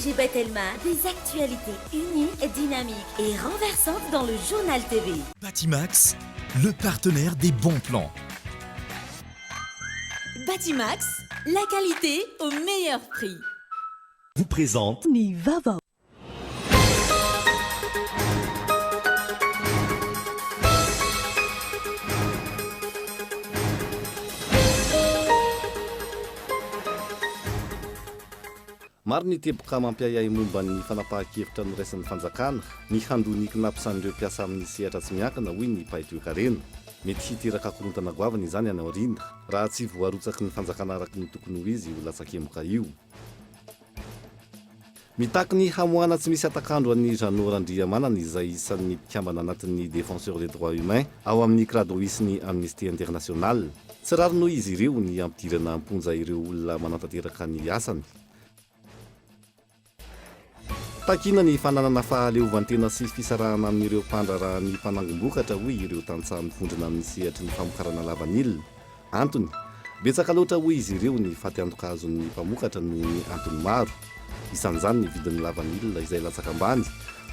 LGBT Telma, des actualités uniques, dynamiques et renversantes dans le journal TV. Batimax, le partenaire des bons plans. Batimax, la qualité au meilleur prix. Vous présente Nivava. Maro ny teboka mampiayay momba ny fanapahan-kevitra noraisan'ny fanjakana, ny handoniky nampisan'ireo mpiasa amin'ny sehatra tsy miankina hoy ny mpaitoekarena. Mety hiteraka korontana goavana izany any aoriana raha tsy voarotsaky ny fanjakana araky ny tokony ho izy ho latsakemoka io. Mitaky ny hamoana tsy misy atakandro an'ny Jeannot Randriamanana izay isan'ny mpikambana anatin'ny défenseur des droits humains ao amin'ny kradoisy Amnesty International. Tsy raro noho izy ireo ny ampidirana amponja ireo olona manantanteraka ny asany. Takina ny fananana fahaleovantena sy fisarahana amin'ireo mpandraraha ny mpanangom-bokatra hoy ireo tantsaha mifondrina amin'ny sehatry ny famokarana lavanilina. Antony, betsaka loatra hoy izy ireo ny faty antoka azon'ny mpamokatra noho ny antony maro. Isan'izany ny vidin'ny lavanilina izay latsaka ambany,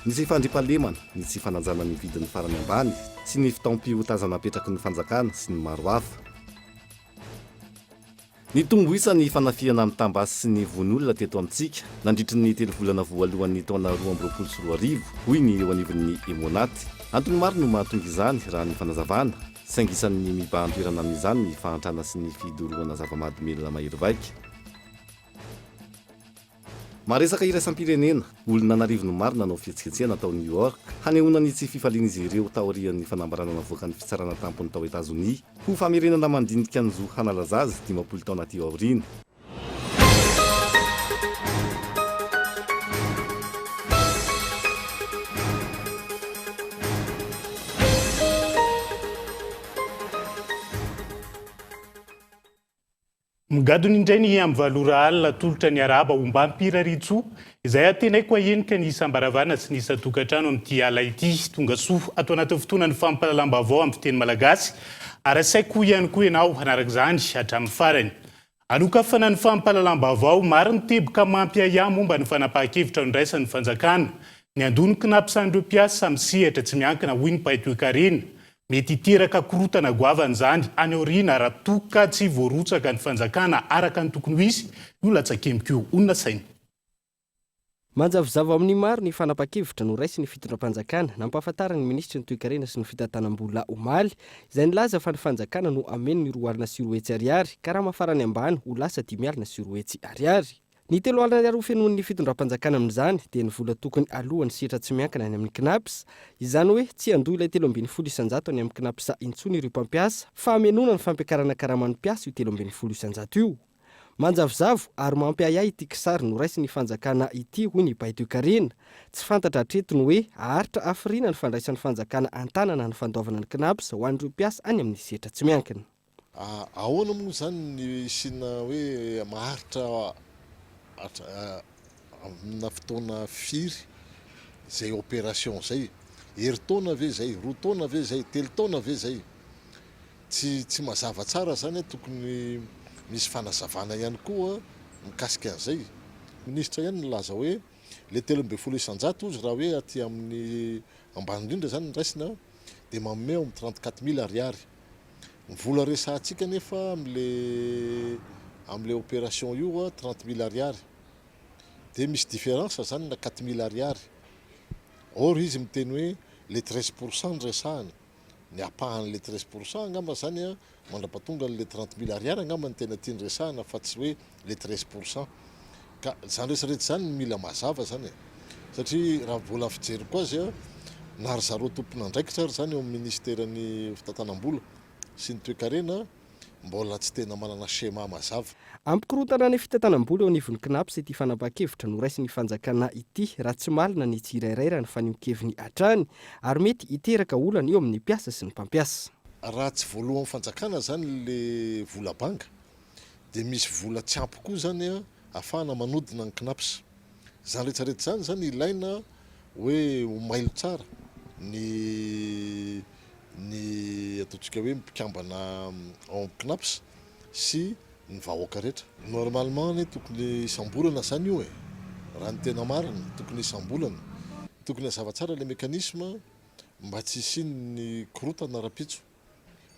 ny tsy fandriampahalemana, ny tsy fanajana ny vidin'ny farany ambany, sy ny fitaom-piotazana apetraky ny fanjakana sy ny maro hafa. Ny tombo isan'ny fanafiana amin'ny tambasy sy ny vonolona teto amintsika nandritry ny 3 volana voalohan'ny taona 2024 hoy ny eo anivon'ny Emonaty. Antony maro no mahatonga izany raha ny fanazavana, saingy isan'ny mibahan-toerana amin'izany ny fahantrana sy ny fidorohana zava-mahadomelona mahery vaika. Maresaka iraisam-pirenena, olona anarivo no maro nanao fihetsiketsehana tao New York, hanehoana ny tsy fifaliana izy ireo taorian'ny fanambarana navoaka ny fitsarana tampony tao Etazonia, ho famerenana mandinika ny zo hanalaza azy 50 taona aty aoriana. Migadony indray ny amin'ny valora alina tolotra ny araba omba ampiraritso izay atenaiko ahenika ny isambaravana sy ny satokatrano amin'ity ala ity tonga soa atao anaty fotoana ny fampalalam-baovao amin'ny fiteny malagasy ary asaiko ihany koa ianao hanaraka izany hatramin'ny farany. Anokafana ny fampalalam-baovao maro ny teboka mampiaya momba ny fanapahan-kevitra niraisan'ny fanjakana, ny andoniky nampisan'ireo mpiasa amin'ny sehatra tsy miankina hoy ny mpaitoekarena. Mety hiteraka korotana goavana izany any aoriana raha toka tsy voarotsaka ny fanjakana araka ny tokony ho izy io latsakemiko onona saina. Manjavozavo amin'ny maro ny fanapahan-kevitra no raisy ny fitondram-panjakana nampahafantarany ministry ny toe-karena sy ny fitantanam-bola omaly izay nilaza fa ny fanjakana no ameny ny 2 alina sy roa hetsy ariary ka raha mafarany ambany ho lasa 5 alina sy 2 hetsy ariary. Ny 3 alina ariary ho fenoan'ny fitondram-panjakana amin'izany dia ny vola tokony alohan'ny sehatra tsy miankina any amin'ny KNAPS, izany hoe tsy andoha ilay 3.1 isanjato any amin'ny KNAPS intsony ireo mpampiasa fa amenona ny fampiakarana karaman'ny mpiasa io 3.1 isanjato io. Manjavozavo ary mampiayay ity kisary no raisy ny fanjakana ity hoy ny mpaitoekarena. Tsy fantatra hatretiny hoe aharitra hafiriana ny fandraisan'ny fanjakana antanana ny fandaovana ny KNAPS ho an'ireo mpiasa any amin'ny sehatra tsy miankina. Ahoana moa zany ny sina hoe maharitra amina fotoana firy zay opération zay, herintaona ve zay, 2 taona ve zay, 3 taona ve zay, tsy mazava tsara zany tokony misy fanazavana ihany koa mikasika an'izay. Ministra ihany nilaza hoe le 3.1 isanjato ozy raha hoe aty amin'ny ambany indrindra zany ny raisina dia manome amin'ny 34 000 ariary. Ny vola resahantsika nefa am'le opération io 30 000 ariary. Dia misy différence zany na 4 000 ariary. Or izy miteny hoe le 13% ny resahany. Ny apahan'le 13% angamba zany mandrapatonga le 30 000 ariary angamba ny tena tiany resahana fa tsy hoe le 13%. Ka zany rehetrarehetra zany mila mazava zany. Satria raha vola fijery koa azy na ry zareo tompona andraikitra ary zany eo amin'ny ministeran'ny fitantanam-bola sy ny toe-karena mbola tsy tena manana schéma mazava. Ampikorotana ny fitantanam-bola eo anivon'ny KNAPS ity fanapahan-kevitra no raisy ny fanjakana ity raha tsy malina ny tsirairairany fa ny mikeviny hatrany ary mety hiteraka olana eo amin'ny mpiasa sy ny mpampiasa. Raha tsy voalohan'ny fanjakana zany le vola banga dia misy vola tsy ampy koa zany ahafahana manodina ny KNAPS. Zany rehetrarehetra zany ilaina hoe ho mailo tsara ny ataontsika hoe mpikambana ao KNAPS sy ny vahoaka rehetra. Normalement tokony isam-bolana zany io raha ny tena marina tokony isam-bolana tokony hazava tsara le mekanisme mba tsy isiany korotana rapitso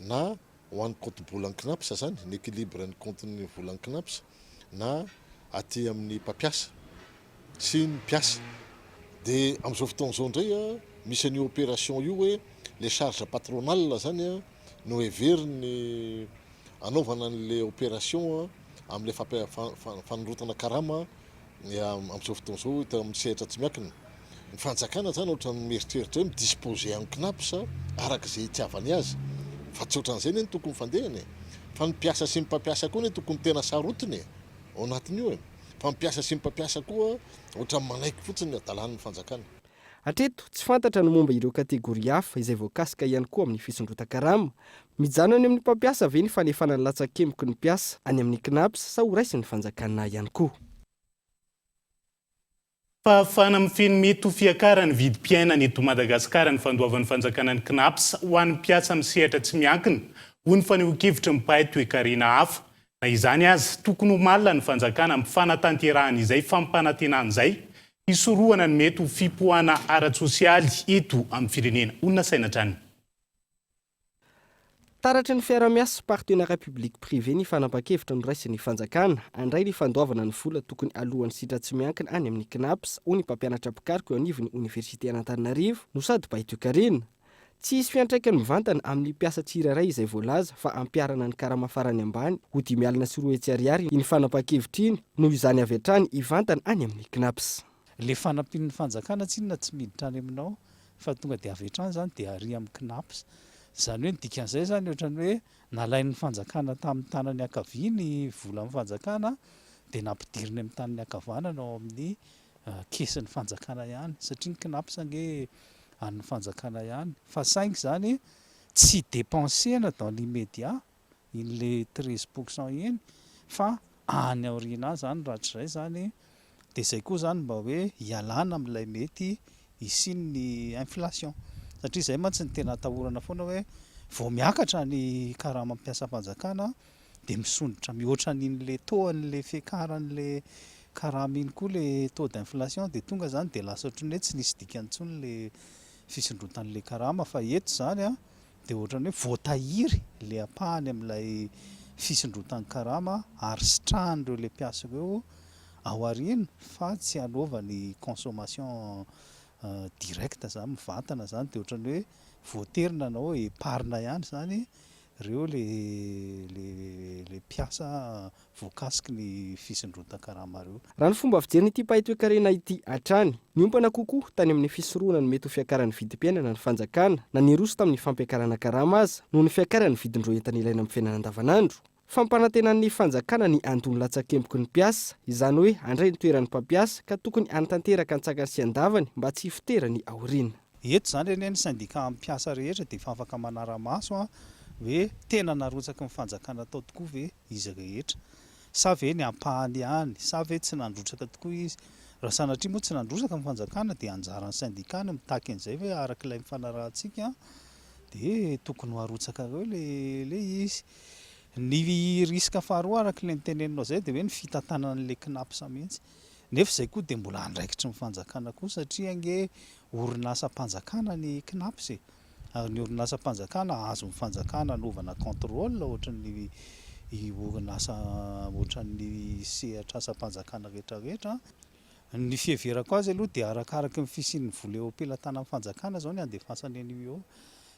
na ho an'ny compte volan'ny knapsa zany ny équilibre ny compteny volan'ny knapsa na aty amin'ny mpampiasa sy ny mpiasa dia amin'izao fotoana izao indray a misy an'io opération io hoe le charge patronal zany a no heveriny anaovana an'le opération amin'le fanorotana karama amin'izao fotoana izao hita amin'ny sehatra tsy miakina ny fanjakana zany ohatra mieritreritra hoe midisposé amin'ny knapsa araka izay itiavany azy fa tsy ohatran'izay ny tokony fandehany fa ny mpiasa sy ny mpampiasa koa ny tokony tena sarotiny ao anatin'io fa mpiasa sy mpampiasa koa ohatra manaiky fotsiny adalan'ny fanjakana. Hatreto tsy fantatra ny momba ireo kategoria hafa izay voakasika ihany koa amin'ny fisondrotan-karama. Mijano any amin'ny mpampiasa ve ny fanefana ny latsa-kemboky ny mpiasa any amin'ny KNAPS sa ho raisy ny fanjakana ihany koa. Fahafana mifeny mety ho fiakarany vidim-piainana eto Madagasikara ny fandoavan'ny fanjakana ny KNAPS ho an'ny mpiasa amin'ny sehatra tsy miankina ho ny fanehoan-kevitra mipahay toe-karena hafa. Na izany azy tokony ho malina ny fanjakana amin'ny fanatanterahana izay fampanantenana izay hisorohana ny mety ho fipohana ara-tsosialy eto amin'ny firenena. Onona saina trany. Taratry ny fiara-miasa sy partenariat public privé ny fanapa-kevitra no raisiny fanjakana andray ny fandoavana ny vola tokony alohan'ny sitra tsy miankina any amin'ny KNAPS ho ny mpampianatra pikariko eo anivon'ny Université Antananarivo no sady pahay toe-karena. Tsy hisy fiantraikany mivantana amin'ny mpiasa tsirairay izay voalaza fa ampiarana ny karama farany ambany ho 5 sy 3 hetsy ariary ny fanapa-kevitra iny noho izany avy hatrany hivantana any amin'ny KNAPS. Le fanampian'ny fanjakana tsy inona tsy miditra any aminao fa tonga dia avy hatrany zany dia ary amin'ny KNAPS. Zany hoe dikan'izay zany ohatrany hoe nalain'ny fanjakana tamin'ny tanany ankavia ny vola amin'ny fanjakana dia nampidiriny amin'ny tanany ankavanana ao amin'ny kesin'ny fanjakana ihany satria ny KNAPS ange an'ny fanjakana ihany fa saingy zany tsy dépensena dans l'immédiat le 13% iny fa any aoriana zany raha tsy izay zany dia izay koa zany mba hoe hialana amin'ilay mety isian'ny inflation satria izay mantsy ny tena atahorana foana hoe vao miakatra ny karama mampiasa fanjakana dia misondrotra mihoatra n'in'le taux-an'le fiakaran'le karama iny koa le taux d'inflation dia tonga zany dia lasa ohatrany hoe tsy nisy dikany intsony le fisondrotan'le karama fa eto zany dia ohatrany hoe voatahiry le apahany amin'ilay fisondrotan'ny karama ary sitrahan'ireo le mpiasa eo ao aoriana fa tsy hanaovany consommation directe zany mivantana zany dia ohatrany hoe voaterina anao eparina ihany zany ireo le mpiasa voakasiky ny fisondrotan-karama reo. Raha ny fomba fijery ity pahay toe-karena ity hatrany niompana kokoa tany amin'ny fisorohana ny mety ho fiakaran'ny vidim-piainana ny fanjakana na niroso tamin'ny fampiakarana karama aza noho ny fiakaran'ny vidin-dreo entana ilaina amin'ny fiainana andavanandro. Fampanantenan'ny fanjakana ny antony latsa-kemboky ny mpiasa izany hoe andray ny toeran'ny mpampiasa ka tokony anatanteraka ny tsakany sy andavany mba tsy hifiterany aoriana. Eto zany eny ny syndicat mpiasa rehetra dia efa afaka manara-maso hoe tena narotsaka ny fanjakana tao tokoa ve izy rehetra sa ve ny ampahany ihany sa ve tsy nandrotsaka tokoa izy. Raha sanatria moa tsy nandrotsaka ny fanjakana dia anjaran'ny syndicat ny mitaky an'izay hoe arak'ilay mifanarahantsika dia tokony ho arotsaka reo le izy. Ny riska faharoa arak'ilay niteneninao izay dia hoe ny fitantanan'le KNAPS mihitsy nefa izay koa dia mbola andraikitry ny fanjakana koa satria ange orinasa-mpanjakana ny KNAPS ary ny orinasa-mpanjakana azo ny fanjakana anaovana contrôle ohatran'ny orinasa ohatran'ny sehatra asa-mpanjakana rehetrarehetra. Ny fiheverako azy aloha dia arakaraky ny fisian'ny vola eo am-pelatana amin'ny fanjakana zao ny andefasany an'io eo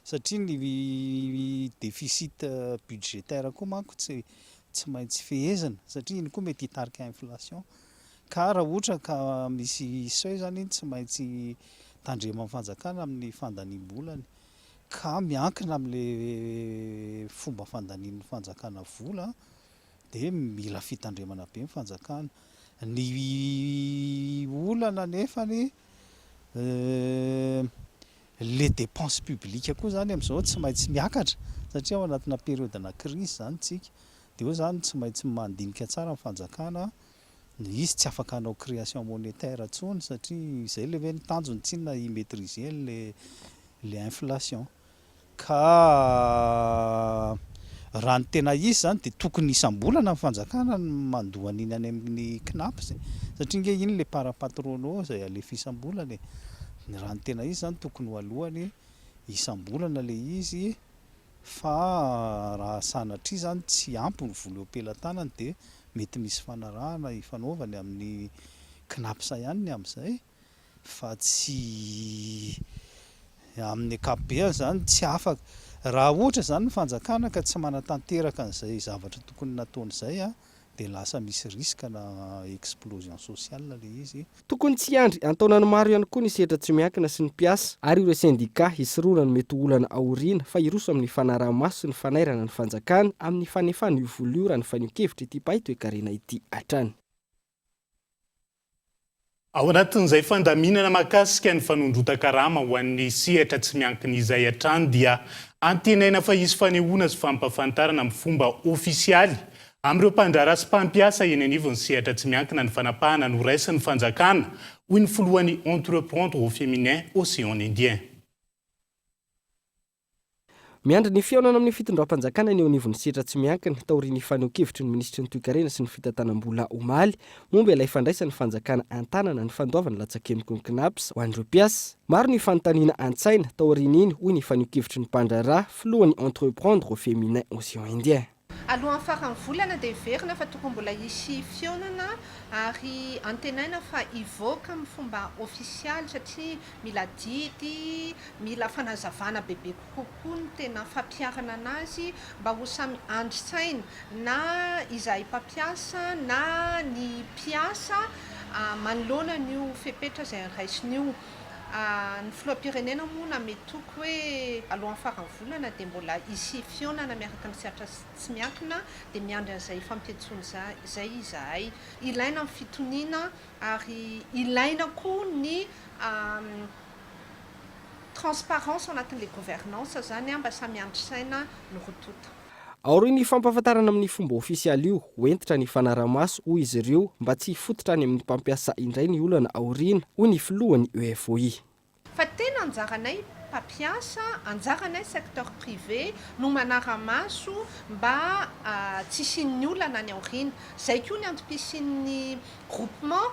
satria ny déficit budgétaire koa manko tsy maintsy fehezana satria iny koa mety hitarika inflation ka raha ohatra ka misy seuil zany iny tsy maintsy tandrema amin'ny fanjakana amin'ny fandaniam-bolany ka miankina amin'le fomba fandanian'ny fanjakana vola dia mila fitandremana be ny fanjakana. Ny olana nefany les dépenses publiques koa zany amin'izao tsy maintsy miakatra satria ao anatina périodena crise zany tsika dia eo zany tsy maintsy mandinika tsara ny fanjakana izy tsy afaka hanao création monétaire intsony satria izay le hoe ny tanjony tsinona imaîtriser le inflation ka raha ny tena izy zany de tokony isam-bolana ny fanjakana ny mandohan'iny any amin'ny knaps satria nge iny le parapatronao zay alefa isam-bolana raha ny tena izy zany tokony ho alohany isam-bolana le izy fa raha sanatria zany tsy ampy ny vola eo am-pelantanany de mety misy fanarahana ifanaovany amin'ny knapsa ihany amin'izay fa tsy amin'ny ankapobeny zany tsy afaka raha ohatra zany ny fanjakana ka tsy manatanteraka an'izay zavatra tokony nataon'izay a de lasa misy riska na explosion sociale le izy tokony tsy andry antaonany maro ihany koa ny sehatra tsy miankina sy ny mpiasa ary ireo syndicat hisoroana ny mety olana aoriana fa iroso amin'ny fanaraha-maso sy ny fanairana ny fanjakana amin'ny fanefana io vola io raha ny fanio-kevitra ity pahy toe-karena ity hatrany. Ao anatin'izay fandaminana mahakasika ny fanondrota-karama ho an'ny sehatra tsy miankina izay hatrany dia antenaina fa hisy fanehoana sy fampafantarana amin'ny fomba ofisialy amin'ireo mpandraharaha sy mpampiasa eny anivon'ny sehatra tsy miankina ny fanapahana no raisin'ny fanjakana hoy ny filohan'ny entreprendre au féminin Océan Indien. Miandry ny fiaonana amin'ny fitondram-panjakana ny eo anivon'ny sehatra tsy miankina taorian'ny faneo-kevitry ny ministry ny toe-karena sy ny fitantanam-bola omaly momba ilay fandraisany fanjakana an-tanana ny fandoavany latsakemiko ny knaps ho an'ireo mpiasa. Maro ny fanontaniana an-tsaina taorian'iny hoy ny faneo-kevitry ny mpandraharaha filohan'ny entreprendre au féminin Océan Indien. Alohan'ny farany volana dia verina fa tokony mbola hisy fiaonana ary antenaina fa ivoaka amin'ny fomba ofisialy satria mila didy, mila fanazavana bebe kokoa ny tena fampiarana anazy mba ho samy andry-tsaina na izay mpampiasa na ny mpiasa manoloana n'io fepetra izay raisin'io. Ny filoham-pirenena moa nametoko hoe alohan'ny farany volana dia mbola hisy fiaonana miaraka ny sehatra tsy miankina dia miandry an'izay fampiantsoana izay izahay. Ilaina ny fitoniana ary ilaina koa ny transparence ao anatin'ilay gouvernance zany mba samy andry-saina no rotota. Aory ny fampahafantarana amin'ny fomba ofisialy io hoentitra ny fanaraha-maso hoy izy ireo mba tsy hifototra any amin'ny mpampiasa indray ny olana aoriana hoy ny filohany EFOI. Fa tena anjaranay mpampiasa, anjaranay secteur privé no manara-maso mba tsy isian'ny olana any aoriana. Zay koa ny antom-pisian'ny groupement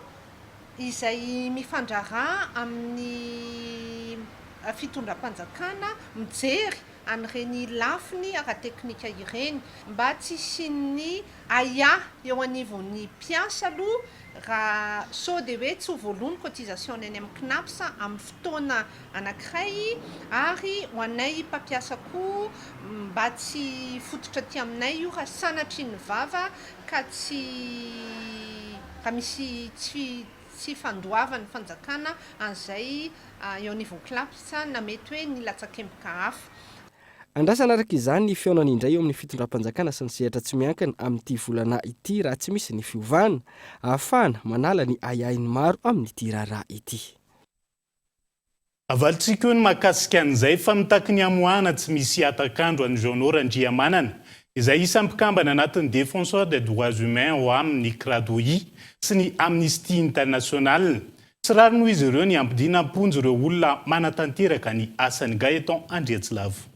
izay mifandraharaha amin'ny fitondram-panjakana mijery an'ireny lafiny ara-teknika ireny mba tsy isian'ny aya eo anivon'ny mpiasa aloha raha sao dia hoe tsy ho voalony cotisation eny amin'ny knaps amin'ny fotoana anankiray ary ho anay mpampiasa koa mba tsy fototra ty aminay io raha sanatry ny vava ka tsy raha misy tsy fandoavany fanjakana an'izay eo anivon'ny knaps na mety hoe ny latsakemboka hafa. Andrasana araka izany ny fiaonany indray eo amin'ny fitondram-panjakana sy ny sehatra tsy miankina amin'ity volana ity raha tsy misy ny fiovana ahafahana manala ny ayainy maro amin'ity raharaha ity. Avalitsika eo ny mahakasika an'izay fa mitaky ny amoahana tsy misy atakandro an'i Jean Randriamanana izay isan'ny mpikambana anatin'ny défenseur des droits humains ho amin'ny CRADOI sy ny Amnesty International. Tsy rary noho izy ireo ny ampidina amponjy ireo olona manatanteraka ny asany Gaëtan Andriatsilavo.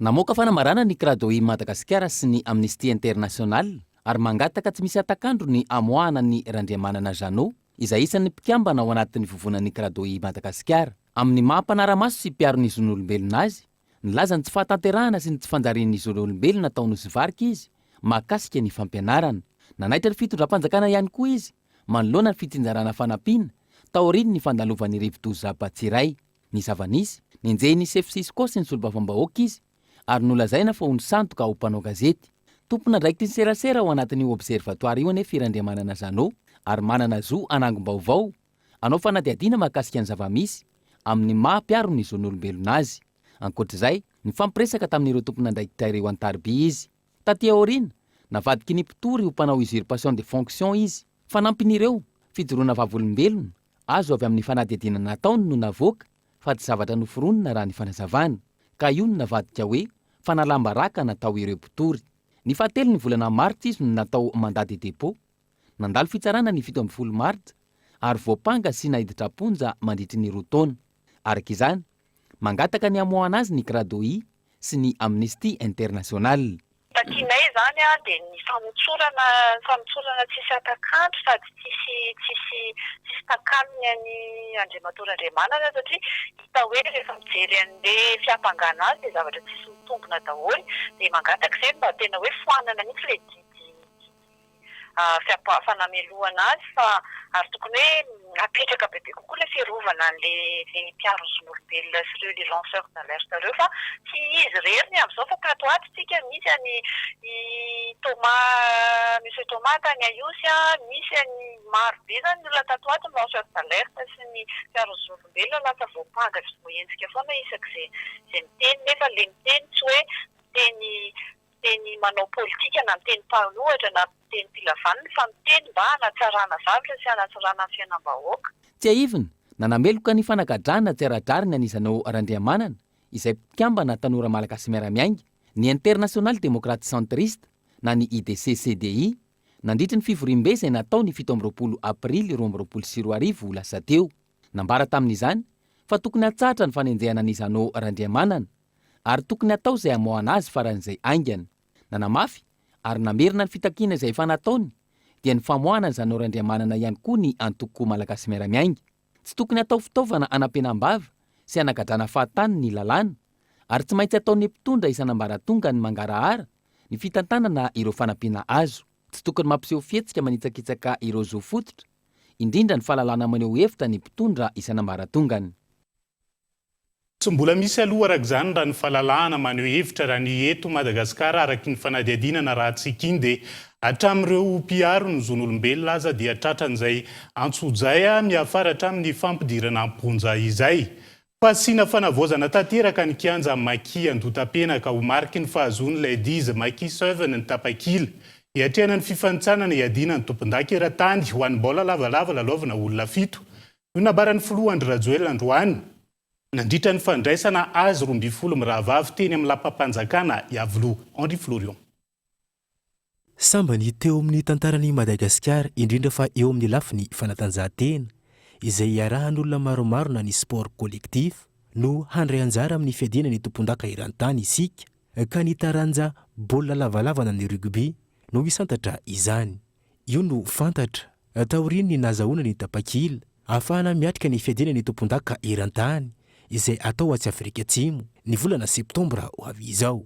Namoaka fanamarana ny CRADOI Madagasikara sy ny Amnesty International ary mangataka tsy misy atakandro ny amoahana ny Randriamanana Jeannot izay isan'ny mpikambana ao anatin'ny vovonan'ny CRADOI Madagasikara amin'ny mahampanara-maso sy mpiaro ny zon'olombelona azy. Nilazany tsy fahatanterahana sy ny tsy fanjarian'ny zon'olombelona ataony sivarika izy mahakasika ny fampianarana. Nanaitra ny fitondram-panjakana ihany koa izy manoloana ny fitinjarana fanampiana taoriany ny fandalovany rivo-doza Batsiray. Ny zava-nisy nenjehiny Sefsisco sy ny solombavam-bahoaka izy ary nolazaina fa ho ny sandoka ho mpanao gazety. Tompona ndraiky ny serasera ao anatin'io observatoire io anefa Randriamanana Jeannot ary manana zo anangom-baovao anao fanadihadiana mahakasika ny zava-misy amin'ny mahampiaro ny zon'olombelona azy. Ankoatr'izay ny fampiresaka tamin'ireo tompona ndraikitra ireo an-Tarby izy. Taty aoriana navadiky ny mpitory ho mpanao usurpation de fonction izy. Fanampin'ireo fijoroana vavolombelona azo avy amin'ny fanadihadiana nataony no navoaka fa tsy zavatra noforonina raha ny fanazavana. Ka io no navadika hoe fanalambaraka natao ireo mpitory. Ny fahatelo ny volana Martsa izy no natao mandat de dépôt. Nandalo fitsarana ny 17 Martsa ary voapanga sy nahiditra-ponja mandritry ny roa taona. Araka izany, mangataka ny amoahana azy ny CRADOI sy ny Amnesty International. Takinay zany dia ny famotsorana tsisy atakandro sady tsisy takanony any Andriamatoa Andriamanana satria hita hoe rehefa mijery an'ilay fiampangana azy dia zavatra tsisy mitombona daholo dia mangataka izay mba tena hoe foanana mihitsy ilay didy fanamelohana azy fa ary tokony hoe apetraka bebe kokoa ilay fiarovana an'ilay mpiaro-zon'olombelona sy ireo les lanceurs d'alerte ireo fa tsy izy reriny amin'izao fa tato ato tsika misy any Monsieur Thomas tany Ayosy misy any maro be zany ny olona tato ato ny lanceurs d'alerte sy ny mpiaro-zon'olombelona lasa voapanga sy voaenjika foana isak'izay miteny nefa le miteny tsy hoe teny manao politika na miteny mpanohatra na miteny pilavaniny fa miteny mba hanatsarana zavatra sy hanatsarana ny fiainam-bahoaka. Tsy aivina nanameloka ny fanagadrana tsy aradrariny anizanao Randriamanana izay mpikambana tanora malagasy miaramiainga ny International Démocrate Centriste na ny IDC CDI nandritra ny fivorim-be izay natao ny 17 Aprily 2024 lasa teo. Nambara tamin'izany fa tokony hatsatra ny fanenjehana an'izanao Randriamanana ary tokony atao izay amoahana azy faran'izay aingana. Nanamafy ary namerina ny fitakiana izay efa nataony dia ny famoahana an'izanao Randriamanana ihany koa ny antoko malagasy miaramiainga. Tsy tokony atao fitaovana anampenam-bava sy hanagadrana fahatany ny lalàna ary tsy maintsy ataon'ny mpitondra isan'ambaratonga ny mangarahara ny fitantanana ireo fanampiana azo. Tsy tokony mampiseho fihetsika manitsakitsaka ireo zo fototra indrindra ny fahalalana maneho hevitra ny mpitondra isan'ambaratongany. Tsy mbola misy aloha araka izany raha ny fahalalahana maneho hevitra raha ny eto Madagasikara araky ny fanadihadiana raha tsika iny dia hatramin'ireo mpiaro ny zon'olombelona aza dia tratran'izay antsojay miafara hatramin'ny fampidirana amponja izay. Fasina fanavozana tanteraka ny kianja Maki Andotapenaka ho mariky ny fahazon'ilay dizy Maki 7 ny tapakila hiatrehana ny fifanitsanana iadiana ny tompon-daka eran-tany ho an'ny baolina lavalava lalaovana olona 7 no nabaran'ny filoha Andry Rajoelina androany. Nandritra ny fandraisana azy 12 mirahavavy teny amin'ny lapam-panjakana Iavoloha. Henri Florion. Samba ny teo amin'ny tantaran'i Madagasikara indrindra fa eo amin'ny lafiny fanatanjahantena izay iarahan'olona maromaro na ny sport collectif no handray anjara amin'ny fiadiana ny tompon-daka eran-tany isika ka ny taranja baolina lavalava na ny rugby no isantatra izany. Io no fantatra taoriny ny nazahoana ny tapakila ahafahana miatrika ny fiadiana ny tompon-daka eran-tany izay atao atsy Afrika Atsimo ny volana Septembra ho avy izao.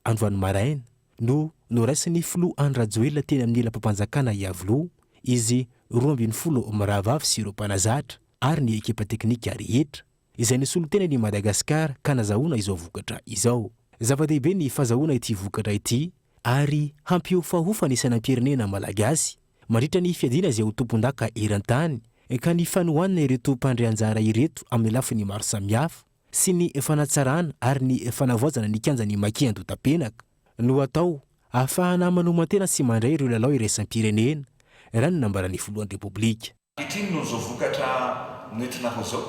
Androany maraina no noraisiny filoha Andry Rajoelina teny amin'ny lapam-panjakana Iavoloha izy 12 mirahavavy sy ireo mpanazatra ary ny ekipa teknika rehetra izay nisolo tena ny Madagasikara ka nazahoana izao vokatra izao. Zava-dehibe ny fahazahoana ity vokatra ity ary hampiofahofa ny sainam-pirenena malagasy mandritra ny fiadiana izay ho tompon-daka eran-tany ka ny fanohanana ireto mpandray anjara ireto amin'ny lafiny maro samihafa sy ny fanatsarana ary ny fanavoazana ny kianjan'ny Maki Andotapenaka no atao ahafahana manomantena sy mandray ireo lalao iraisam-pirenena raha ny nambaran'ny filohan'ny repoblika. Ankehitriny noho izao vokatra noentina ho zao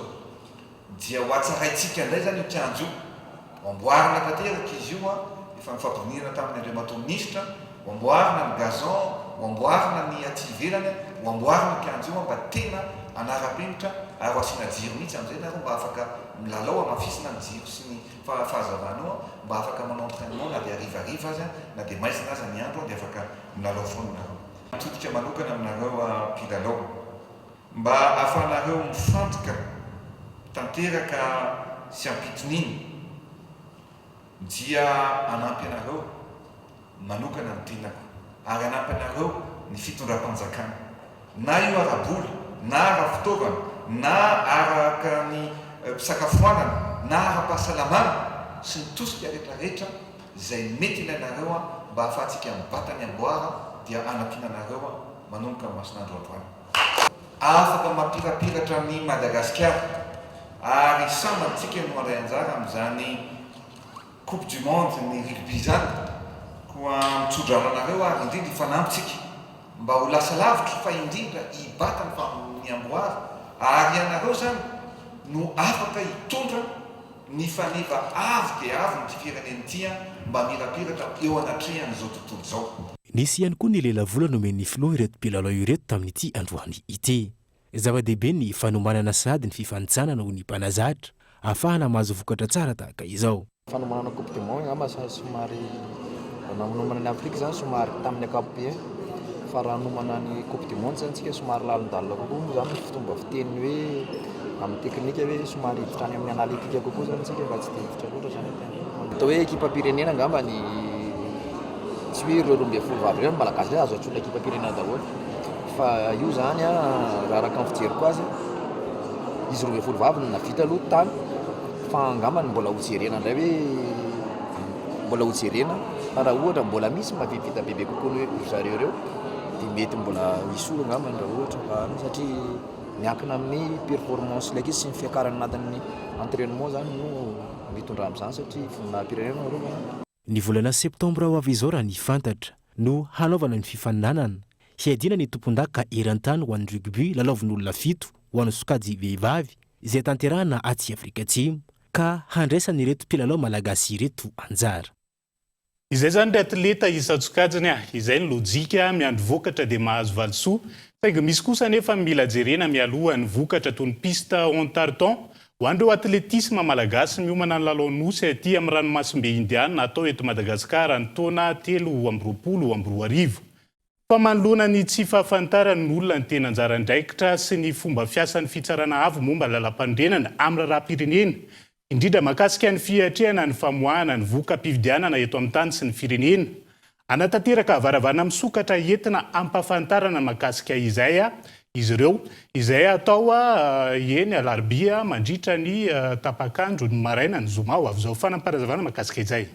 dia ho atsaraintsika indray zany io kianjo io amboarina tanteraka izy io efa mifampinirana tamin'ny Andriamatoa Minisitra, amboarina ny gazon, amboarina ny aty ivelany, amboarina ny kianjo io mba tena anara-penitra ary ho asiana jiro mihitsy amin'izay nareo mba afaka milalao amafisina ny jiro sy ny fahazavana mba afaka manao entraînement na dia harivariva azy na dia maizina aza ny andro dia afaka milalao foana nareo. Mitodika manokana aminareo mpilalao mba ahafahanareo mifantoka tanteraka sy ampitoniny dia anampy anareo manokana ny tenako ary anampy anareo ny fitondram-panjakana na io ara-bola na ara-fitaovana na araka ny fisakafoanana na ara-pahasalamana sy ny tosika rehetrarehetra izay mety ilainareo mba ahafahantsika mibata ny amboara dia anampiana anareo manomboka masinandro androany. Afaka mampirapiratra ny Madagasikara ary sambantsika no handray anjara amin'izany Coupe du Monde ny rugby zany koa mitsodrana anareo ary indrindra ifanampitsika mba ho lasa lavitra fa indrindra hibata ny amboara ary anareo zany no afaka hitondra ny faneva avy dia avy ny firenena ity mba mirapiratra eo anatrehan'izao tontolo izao. Nisy ihany koa ny lelavola nomen'ny filoha ireto mpilalao ireto tamin'ity androany ity. Zava-dehibe ny fanomanana sady ny fifanitsanana ho ny mpanazatra ahafahana mahazo vokatra tsara tahaka izao. Fanomanana coupe du monde ngamba somary nanomana ny Afrique zany somary tamin'ny ankapobeny fa raha nomana ny coupe du monde zany tsika somary lalindalina kokoa zany fomba fiteny hoe amin'ny teknika hoe somary hiditra any amin'ny analitika kokoa zany tsika mba tsy hiditra loatra zany atao hoe équipe pirenena ngamba ny tsy hoe ireo 12 vavy ireo malagasy azo atsoina équipe pirenena daholo fa io zany raha araka ny fijeriko azy izy 12 vavy no navita aloha tany fa angambany mbola hojerena ndray hoe mbola hojerena fa raha ohatra mbola misy mahavita bebe kokoa ny hoe zareo ireo dia mety mbola hisolo angambany raha ohatra satria miankina amin'ny performance ilaiky izy sy ny fiakarana anatin'ny entraînement zany no mitondra amin'izany satria voninahim-pirenena reo. Ny volana septambra ho avy izao raha ny fantatra no hanaovana ny fifaninanana hiadina ny tompon-daka eran-tany ho an'ny rugby lalaovin'olona 7 ho an'ny sokajy vehivavy izay tanterahana aty Afrika Atsimo ka handraisany ireto mpilalao malagasy ireto anjara. Izay zany ny atleta isa-tsokajiny izay ny lojika miandry vokatra dia mahazo valisoa saingy misy kosa nefa mila jerena mialoha ny vokatra toy ny piste en tartan ho an'ireo atletisme malagasy miomana ny lalao nosy aty amin'ny ranomasimbe indiana natao eto Madagasikara ny taona 2024. Fa manoloana ny tsy fahafantarany olona ny tena anjara ndraikitra sy ny fomba fiasan'ny fitsarana avo momba lalam-pandrenana amin'ny rahapirenena indrindra makasika ny fiatrehana ny famoahana ny voka-pividianana eto amin'ny tany sy ny firenena. Anatanteraka avaravarana misokatra entina ampahafantarana makasika izay izy ireo izay atao eny alarobia mandritra ny tapakandro ny maraina ny zoma ho avy izao fanamparazavana makasika izay.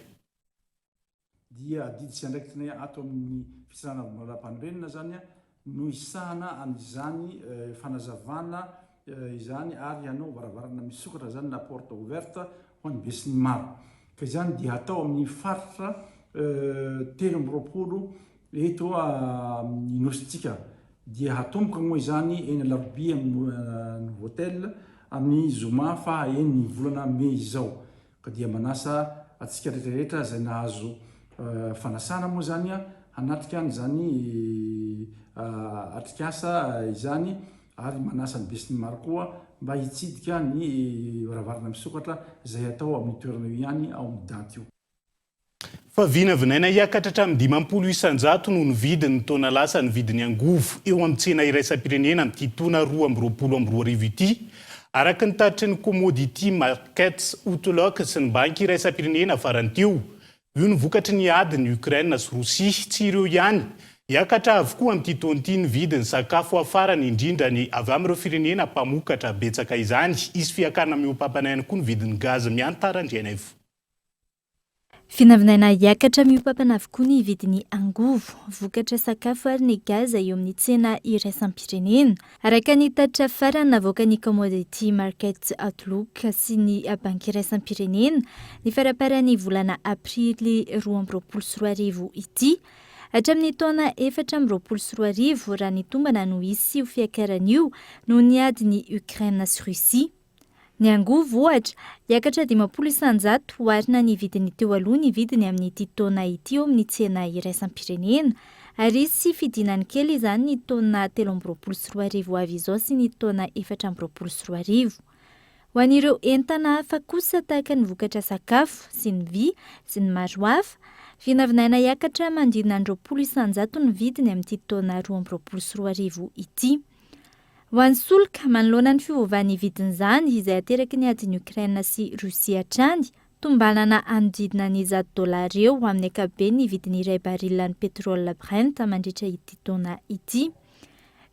Dia diditsy andraikitry ato amin'ny fisarana lalam-pandrenana zany no isahana an'izany fanazavana izany ary ianao varavarana misokatra zany na porte ouverte ho an'ny be sy ny maro. Ka izany dia atao amin'ny faritra 13 eto amin'ny nositsika. Dia hatomboka moa izany eny alarobia amin'ny hôtel amin'ny zoma fa eny volana Mey izao. Ka dia manasa atsika rehetrarehetra izay nahazo fanasana moa zany hanatrika an'izany atrikasa izany ary manasa ny be sy ny maro koa mba hitsidika ny varavarana misokatra izay atao amin'ny toerana io ihany ao amin'ny daty io. Fa vinavinaina hiakatra amin'ny 500,000 no ny vidiny taona lasa ny vidiny angovo eo amin'ny tsena iraisam-pirenena amin'ity taona 2022 ity. Araka ny taritry ny commodity markets outlook sy ny banky iraisam-pirenena farany teo. Io ny vokatry ny adiny Ukraine sy Rosia tsy ireo ihany. Hiakatra avokoa amin'ity taona ity ny vidiny sakafo afarany indrindra ny avy amin'ireo firenena mpamokatra betsaka izany. Izy fiakarana miompampana ihany koa ny vidiny gaz miantarany NF. Vinavinaina hiakatra miompampana avokoa ny vidiny angovo, vokatra sakafo ary ny gaza eo amin'ny tsena iraisam-pirenena. Araka ny tatitra farany navoaka ny commodity market outlook sy ny banky iraisam-pirenena ny faraparan'ny volana aprily 2024 ity. Hatramin'ny taona 2024 raha ny tombana no hisy ho fiakaran'io no ny adiny Ukraine sy Rusia. Ny angovo ohatra hiakatra 50 isanjato oharina ny vidiny teo aloha ny vidiny amin'ity taona ity eo amin'ny tsena iraisam-pirenena ary sy fidinany kely izany ny taona 2024 avy izao sy ny taona 2024. Ho an'ireo entana hafa kosa tahaka ny vokatra sakafo sy ny vy sy ny maro hafa vinavinaina hiakatra mandrina ny 20 isanjato ny vidiny amin'ity taona 2024 ity. Ho an'ny solika manoloana ny fiovaovan'ny vidin'izany izay ateraky ny adiny Ukraine sy Rusia hatrany tombanana anodidina ny $100 eo amin'ny ankapobeny ny vidiny iray barilany petrolina Brent mandritra ity taona ity.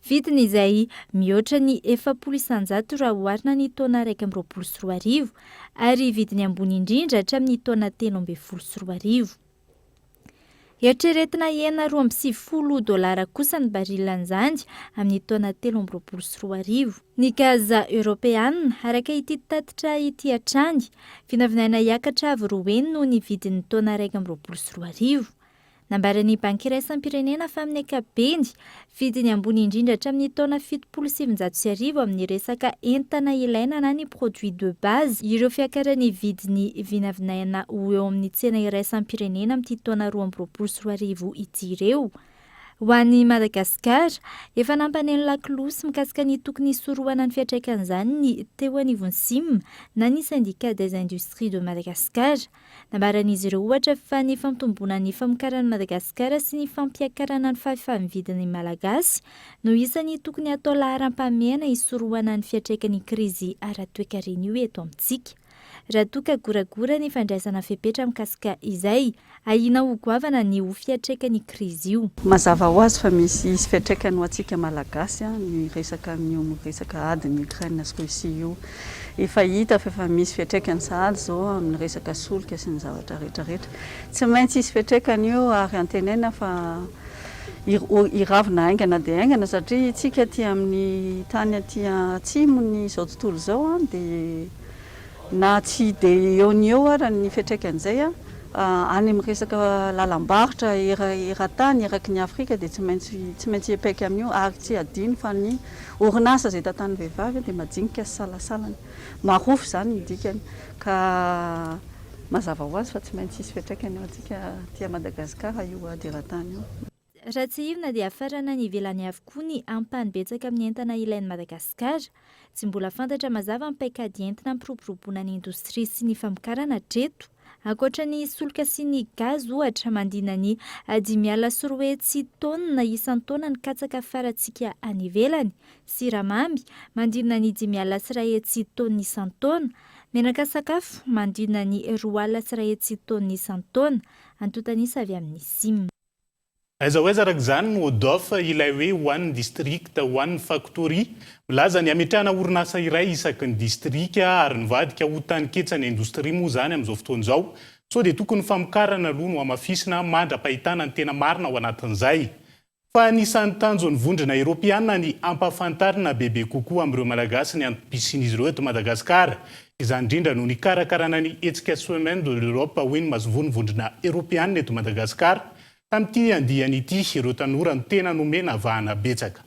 Vidiny izay mihoatra ny 40 isanjato raha oharina ny taona 2024 ary vidiny ambony indrindra hatramin'ny taona 2024. Eritreretina hena $270 kosa ny barilan'izany amin'ny taona 2024. Ny gaza europeana araka ity tatitra ity hatrany vinavinaina hiakatra avy roeny no ny vidiny taona 2024. Nambaran'ny banky iraisam-pirenena fa amin'ny ankapobeny vidiny ambony indrindra hatramin'ny taona 77 amin'ny resaka entana ilaina na ny produit de base ireo fiakaran'ny vidiny vinavinaina ho eo amin'ny tsena iraisam-pirenena amin'ity taona 2024 ity ireo. Ho an'ny Madagasikara, efa nampaneno lakolosy mikasika ny tokony hisorohana ny fiantraikan'izany ny teo anivon'ny SIM na ny syndicat des industries de Madagascar. Nambaran'izy ireo ohatra fa ny fampitomboana ny famokaran'ny Madagasikara sy ny fampiakarana ny fahefa-mividin'ny malagasy no isan'ny tokony atao laharam-pahamehana hisorohana ny fiantraikan'ny krizy ara-toekarena io eto amintsika. Raha toa ka goragora ny fandraisana fepetra mikasika izay, ahina ho goavana ny ho fiantraikan'ny krizy io. Mazava ho azy fa misy fiantraikany ho antsika malagasy ny resaka amin'ny resaka adiny Ukraine sy Russia io. Efa hita fa efa misy fiantraikany sahady zao amin'ny resaka solika sy ny zavatra rehetrarehetra. Tsy maintsy isy fiantraikany io ary antenaina fa iravina aingana dia aingana satria itsika aty amin'ny tany aty atsimony izao tontolo izao dia na tsy dia eo ny eo ara ny fiantraikan'izay any amin'ny resaka lalam-barotra era-tany eraky ny Afrika dia tsy maintsy epaika amin'io ary tsy adino fa ny orinasa izay tantan'ny vehivavy dia majinika sy salasalany marofo izany ny dikany ka mazava ho azy fa tsy maintsy isy fiantraikany eo antsika tia Madagasikara io ady era-tany io. Raha tsy ivona dia afarana ny ivelany avokoa ny ampany betsaka amin'ny entana ilain'ny Madagasikara. Tsy mbola fantatra mazava ny paikady entina mpiroborobona ny indostria sy ny famokarana hatreto. Ankoatra ny solika sy ny gaz ohatra mandina ny 5.3 taonina isan-taona ny katsaka farantsika any ivelany, siramamy mandina ny 5.1 taonina isan-taona, menaka sakafo mandina ny 2.1 taonina isan-taona, antotanisa avy amin'ny SIM. Aiza ho aiza araka izany no ODOF ilay hoe ho an'ny distrikta ho an'ny faktoria milaza ny ametrahana orinasa iray isaky ny distrika ary nivadika ho tany ketsany indostria moa zany amin'izao fotoana izao so dia tokony famokarana aloha no hamafisina mandra-pahitana ny tena marina ao anatin'izay. Fa anisan'ny tanjon'ny vondrona Eropeana ny ampahafantarina bebe kokoa amin'ireo malagasy ny antom-pisian'izy ireo eto Madagasikara. Izany indrindra no nikarakarana ny hetsika semaine de l'Europe hoe ny masovoa ny vondrona Eropeana eto Madagasikara. Tamin'ity andiany ity ireo tanora no tena nomena avahana betsaka.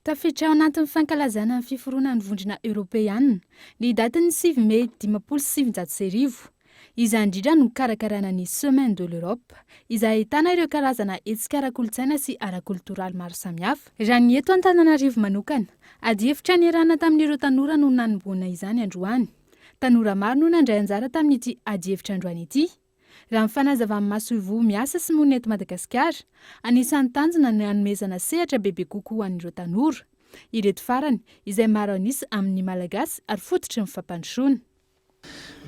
Tafiditra ao anatin'ny fankalazana ny fiforoana ny vondrona Eropeana ny datin'ny 7 Mey 2007. Izany indrindra no karakarana ny Semaine de l'Europe, izay ahitana ireo karazana hetsika ara-kolontsaina sy ara-kultoraly maro samihafa. Raha ny eto Antananarivo manokana, ady hevitra nirana tamin'ireo tanora no nanomboana izany androany. Tanora maro no nandray anjara tamin'ity ady hevitra androany ity. Raha ny fanazava amin'ny masovo miasa sy monina eto Madagasikara, anisan'ny tanjona ny hanomezana sehatra bebe kokoa an'ireo tanora. Ireto farany izay maro anisy amin'ny malagasy ary fototry ny fampandrosoana.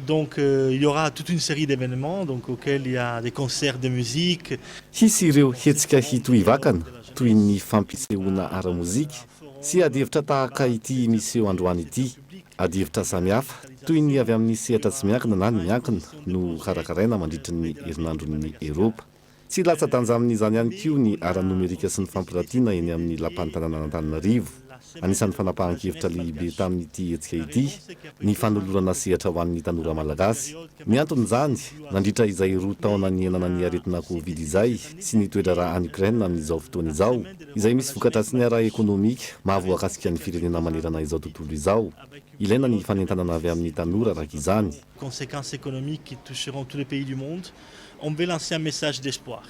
Donc il y aura toute une série d'événements donc auxquels il y a des concerts de musique. Hisy ireo hetsika hitohivakana toy ny fampisehoana ara-mozika sy ady hevitra tahaka ity misy eo androany ity. Ady hevitra samihafa toy ny avy amin'ny sehatra tsy miankina na ny miankina no karakaraina mandritra ny herinandron'ny Eropa. Tsy latsa-danja amin'izany ihany koa ny ara-nomerika sy ny fampiratiana eny amin'ny lapan'ny tanàna Antananarivo. Anisan'ny fanapahan-kevitra lehibe tamin'ity hetsika ity ny fanolorana sehatra ho an'ny tanora malagasy. Ny anton'izany nandritra izay 2 taona ny enana ny aretina Covid izay sy ny toetra raha any Ukraine amin'izao fotoana izao, izay misy vokatra sy ny ara-ekonomika mahavoakasika ny firenena manerana izao tontolo izao. Ilaina ny fanentanana avy amin'ny tanora araka izany. Conséquences économiques qui toucheront tous les pays du monde. On veut lancer un message d'espoir.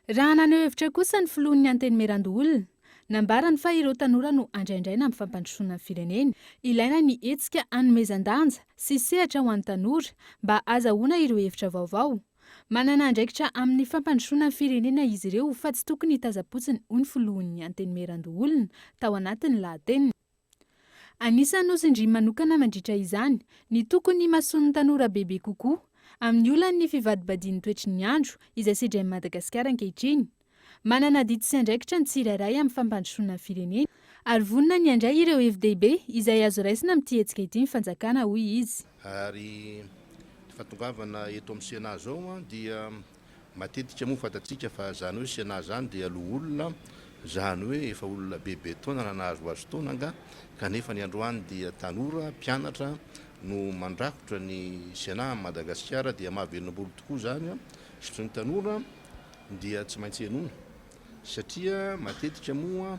Raha naneho hevitra kosa ny filohan'ny anteny Merandoolona, nambarany fa ireo tanora no andraindraina amin'ny fampandrosoana ny firenena. Ilaina ny hetsika hanomezan-danja sy sehatra ho an'ny tanora mba azahoana ireo hevitra vaovao. Manana andraikitra amin'ny fampandrosoana ny firenena izy ireo fa tsy tokony hitazapotsiny ho ny filohan'ny anteny Merandoolona tao anatin'ny lahateniny. Anisany nosy manokana mandritra izany ny tokony mahasoa ny tanora bebe kokoa amin'ny olany ny fivadibadian'ny toetry ny andro izay sidran'ny Madagasikara ankehitriny. Manana didy sy andraikitra ny tsirairay amin'ny fampandrosoana ny firenena ary vonona ny andray ireo FDB izay azo raisina amin'ity hetsika ity ny fanjakana hoy izy. Ary fatongavana eto amin'ny Sénat zao dia matetika moa fatatsika fa zany hoe Sénat zany dia aloha olona zany hoe efa olona bebe taona na nahazo azo taona nga kanefa ny androany dia tanora mpianatra no mandrakotra ny Sénat Madagasikara dia mahavelonam-bolo tokoa zany sy ny tanora dia tsy maintsy henoina satria matetika moa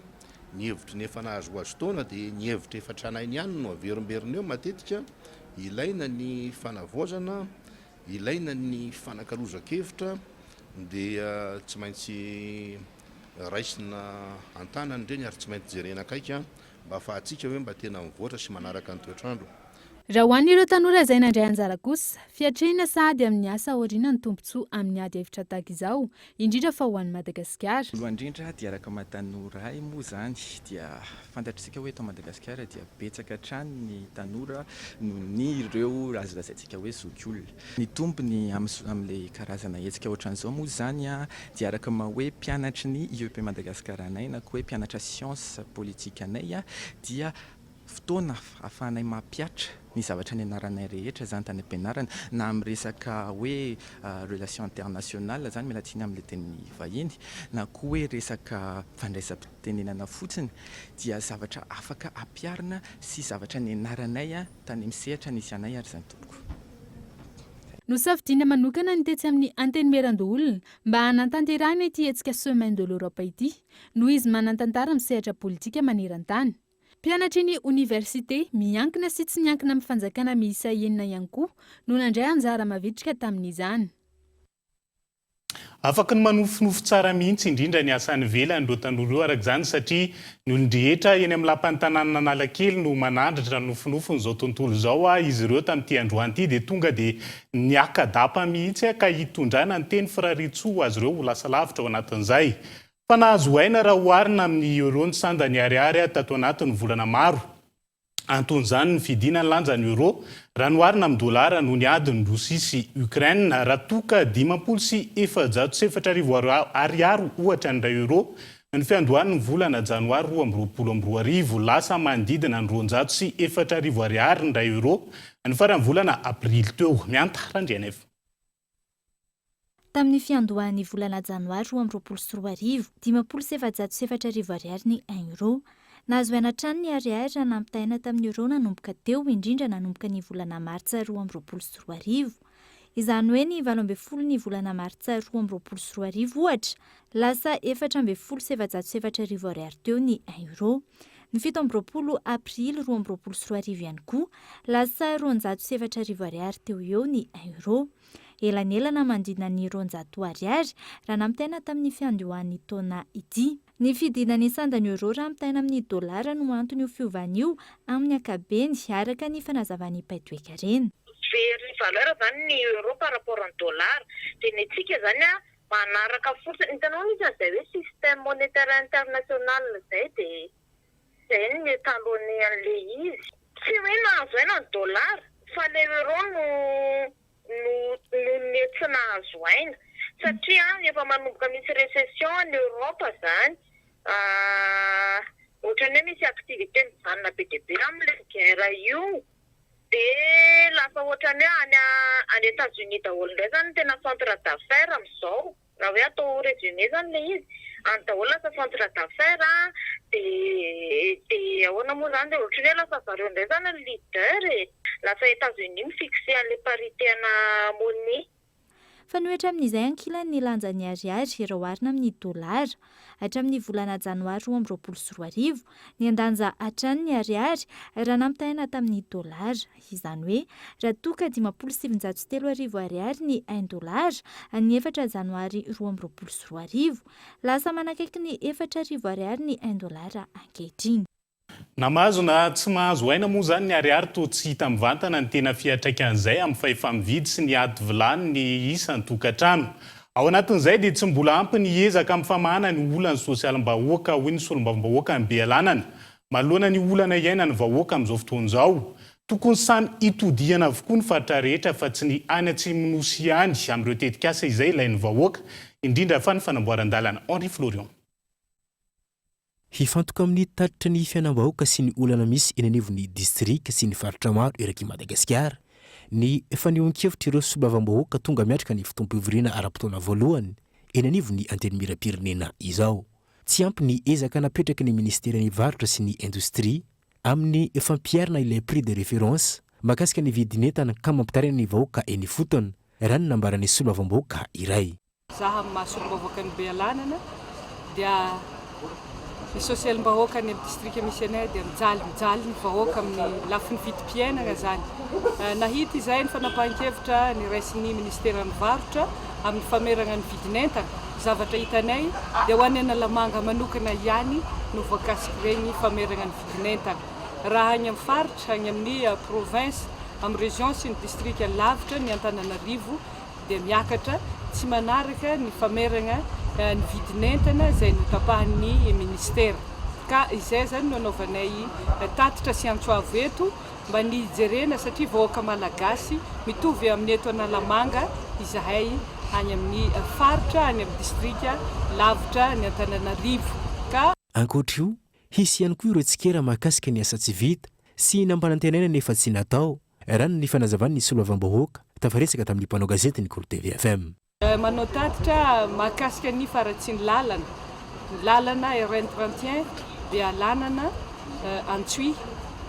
ny hevitry ny efa nahazo azo taona dia ny hevitra efa tranainy ihany no averimberina eo matetika. Ilaina ny fanavoazana, ilaina ny fanakalozan-kevitra dia tsy maintsy raisina antanany ireny ary tsy maintsy jerena akaika mba ahafahantsika hoe mba tena mivoatra sy manaraka ny toetrandro. Raha ho an'ireo tanora izay nandray anjara kosa, fiatrehana sahady amin'ny asa aoriana ny tombontsoa amin'ny ady hevitra tahaka izao, indrindra fa ho an'i Madagasikara. Voalohany indrindra dia araka mahatanora moa zany dia fantatritsika hoe eto Madagasikara dia betsaka hatrany ny tanora noho ny ireo razarazaintsika hoe zokiolona. Ny tombony amin'ilay karazana hetsika ohatran'izao moa zany dia araka hoe mpianatry ny IEP Madagasikara anay na koa hoe mpianatra siansa politika anay dia fotoana ahafahanay mampiatra ny zavatra ny anaranay rehetra zany tany am-pianarana na amin'ny resaka hoe relation internationale zany mialatsiny amin'ilay teny vahiny na koa hoe resaka fandraisam-pitenenana fotsiny dia zavatra afaka ampiarina sy zavatra ny anaranay tany misehatra nisy anay ary zany tompoko. Nosafidiana manokana ny tetsy amin'ny anteny Merandoholona mba hanantanterahana ity hetsika Semaine de l'Europe ity noho izy manantantara misehatra politika maneran-tany. Mpianatry ny université miankina sy tsy miankina amin'ny fanjakana miisa 9 ihany koa no nandray anjara mavitrika tamin'izany. Afaka ny manofinofy tsara mihitsy indrindra ny asany velany ireo tanora araka izany satria ny olon-drehetra eny amin'ny lapan'ny tanàna Analakely no manandratra nofinofy n'izao tontolo izao izy ireo tamin'ity androany ity dia tonga dia niakadapa mihitsy ka hitondrana ny teny Firaritsoa azy ireo ho lasa lavitra ao anatin'izay. Fa nahazo aina raha oharina amin'ny euro ny sandany ariary tato anatin'ny volana maro. Anton'izany ny fidina ny lanjan'ny euro raha noharina amin'ny dolara noho ny adiny Rosia sy Ukraine raha toka 5,740 ariary ohatra ny ray euro ny fiandohan'ny volana janoary 2022 lasa manodidina ny 204 ariary ny ray euro ny faran'ny volana aprily teo miantara ndrenefa. Tamin'ny fiandohan'ny volana janoary 2023, 5,740 ariary ny euro. Nahazo aina hatrany ny ariary raha nampitaina tamin'ny euro nanomboka teo indrindra nanomboka ny volana martsa 2023. Izany hoe ny 12 ny volana martsa 2023 ohatra, lasa 4,740 ariary teo ny euro. Ny 17 aprily 2023 ihany koa, lasa 207 ariary teo eo ny euro. Elanelana mandina ny 200 ariary raha nampitaina tamin'ny fiandohan'ny taona ity. Ny fidinan'ny sandany euro raha nampitaina amin'ny dolara no antony ho fiovan'io amin'ny ankabeny araka ny fanazavan'ny paitoekarena. Very valeur zany ny euro par rapport amin'ny dollar dia ny antsika zany manaraka fotsiny hitanao izy zay hoe système monétaire international zay dia zay ny talony an'ilay izy. Tsy hoe nahazo aina ny dollar fa le euro no nentsina azo aina satria efa manomboka misy récession ny Europa zany ohatrany hoe misy activité mijanona be dia be amin'ilay guerre io dia lasa ohatrany hoe any États-Unis daholo indray zany tena centre d'affaires amin'izao raha hoe atao résumé zany le izy any daholo lasa centre d'affaires dia ahoana moa zany dia ohatrany hoe lasa zareo indray zany ny leader lasa États-Unis mifixe an'ilay parité ana monnaie. Fanohitra amin'izay ankilan'ny lanjan'ny ariary raha oharina amin'ny dolara. Hatramin'ny volana janoary 2023, ny andanja hatrany ny ariary raha nampitaina tamin'ny dolara. Izany hoe raha toka 5,730 ariary ny 1 dolara ny 4 janoary 2023, lasa manakaiky ny 4,000 ariary ny 1 dolara ankehitriny. Na mahazo na tsy mahazo aina moa zany ny ariary to tsy hita mivantana ny tena fiatraikan'izay amin'ny fahefamividy sy ny ady vilany ny isan'ny tokantrano. Ao anatin'izay dia tsy mbola ampy ny ezaka amin'ny famahana ny olana sosialim-bahoaka hoy ny solombavam-bahoaka ny Bealanana. Manoloana ny olana iainan'ny vahoaka amin'izao fotoana izao. Tokony samy itodiana avokoa ny faritra rehetra fa tsy ny any Atsimo-Nosy ihany amin'ireo tetikasa izay ilain'ny vahoaka indrindra fa ny fanamboaran-dalana. Henri Florian. Hifantoka amin'ny tatitra ny fiainam-bahoaka sy ny olana misy eny anivon'ny distrika sy ny faritra maro eraky Madagasikara. Ny fanehoan-kevitra ireo solombavam-bahoaka tonga miatrika ny fitompo-ivoriana ara-potoana voalohany eny anivon'ny anteny miram-pirenena izao. Tsy ampy ny ezaka napetraky ny ministeran'ny varotra sy ny indostria amin'ny fampiarina ilay prix de référence makasika ny vidin'entana ka mampitarena ny vahoaka eny fotona raha ny nambaran'ny solombavam-bahoaka iray. Zaha amin'ny solombavam-bahoaka ny Bealanana dia ny sosialim-bahoaka ny amin'ny distrika misy anay dia mijaly ny vahoaka amin'ny lafin'ny vidim-piainana zany. Nahita izay ny fanapahan-kevitra ny raisin'ny ministeran'ny varotra amin'ny famerana ny vidin'entana zavatra hitanay dia ho any Analamanga manokana ihany no voakasiky regny famerana ny vidin'entana. Raha any amin'ny faritra, any amin'ny province, amin'ny région sy ny district lavitra ny Antananarivo dia miakatra tsy manaraka ny famerana ny vidin'entana izay notapahan'ny ministera. Ka izay zany no anaovanay tatitra sy antsoavo eto mba ny jerena satria vahoaka malagasy mitovy amin'ny eto Analamanga izahay any amin'ny faritra, any amin'ny district lavitra ny Antananarivo. Ka ankoatra io, hisy ihany koa ireo tsikera mahakasika ny asa tsy vita sy nampanantenana nefa tsy natao. Raha ny fanazavany ny solovam-bahoaka tafaresaka tamin'ny mpanao gazety ny Groupe TV FM. Manao tatitra mahakasika ny faratsiny lalana. Lalana RN31 dia lanana Antsoy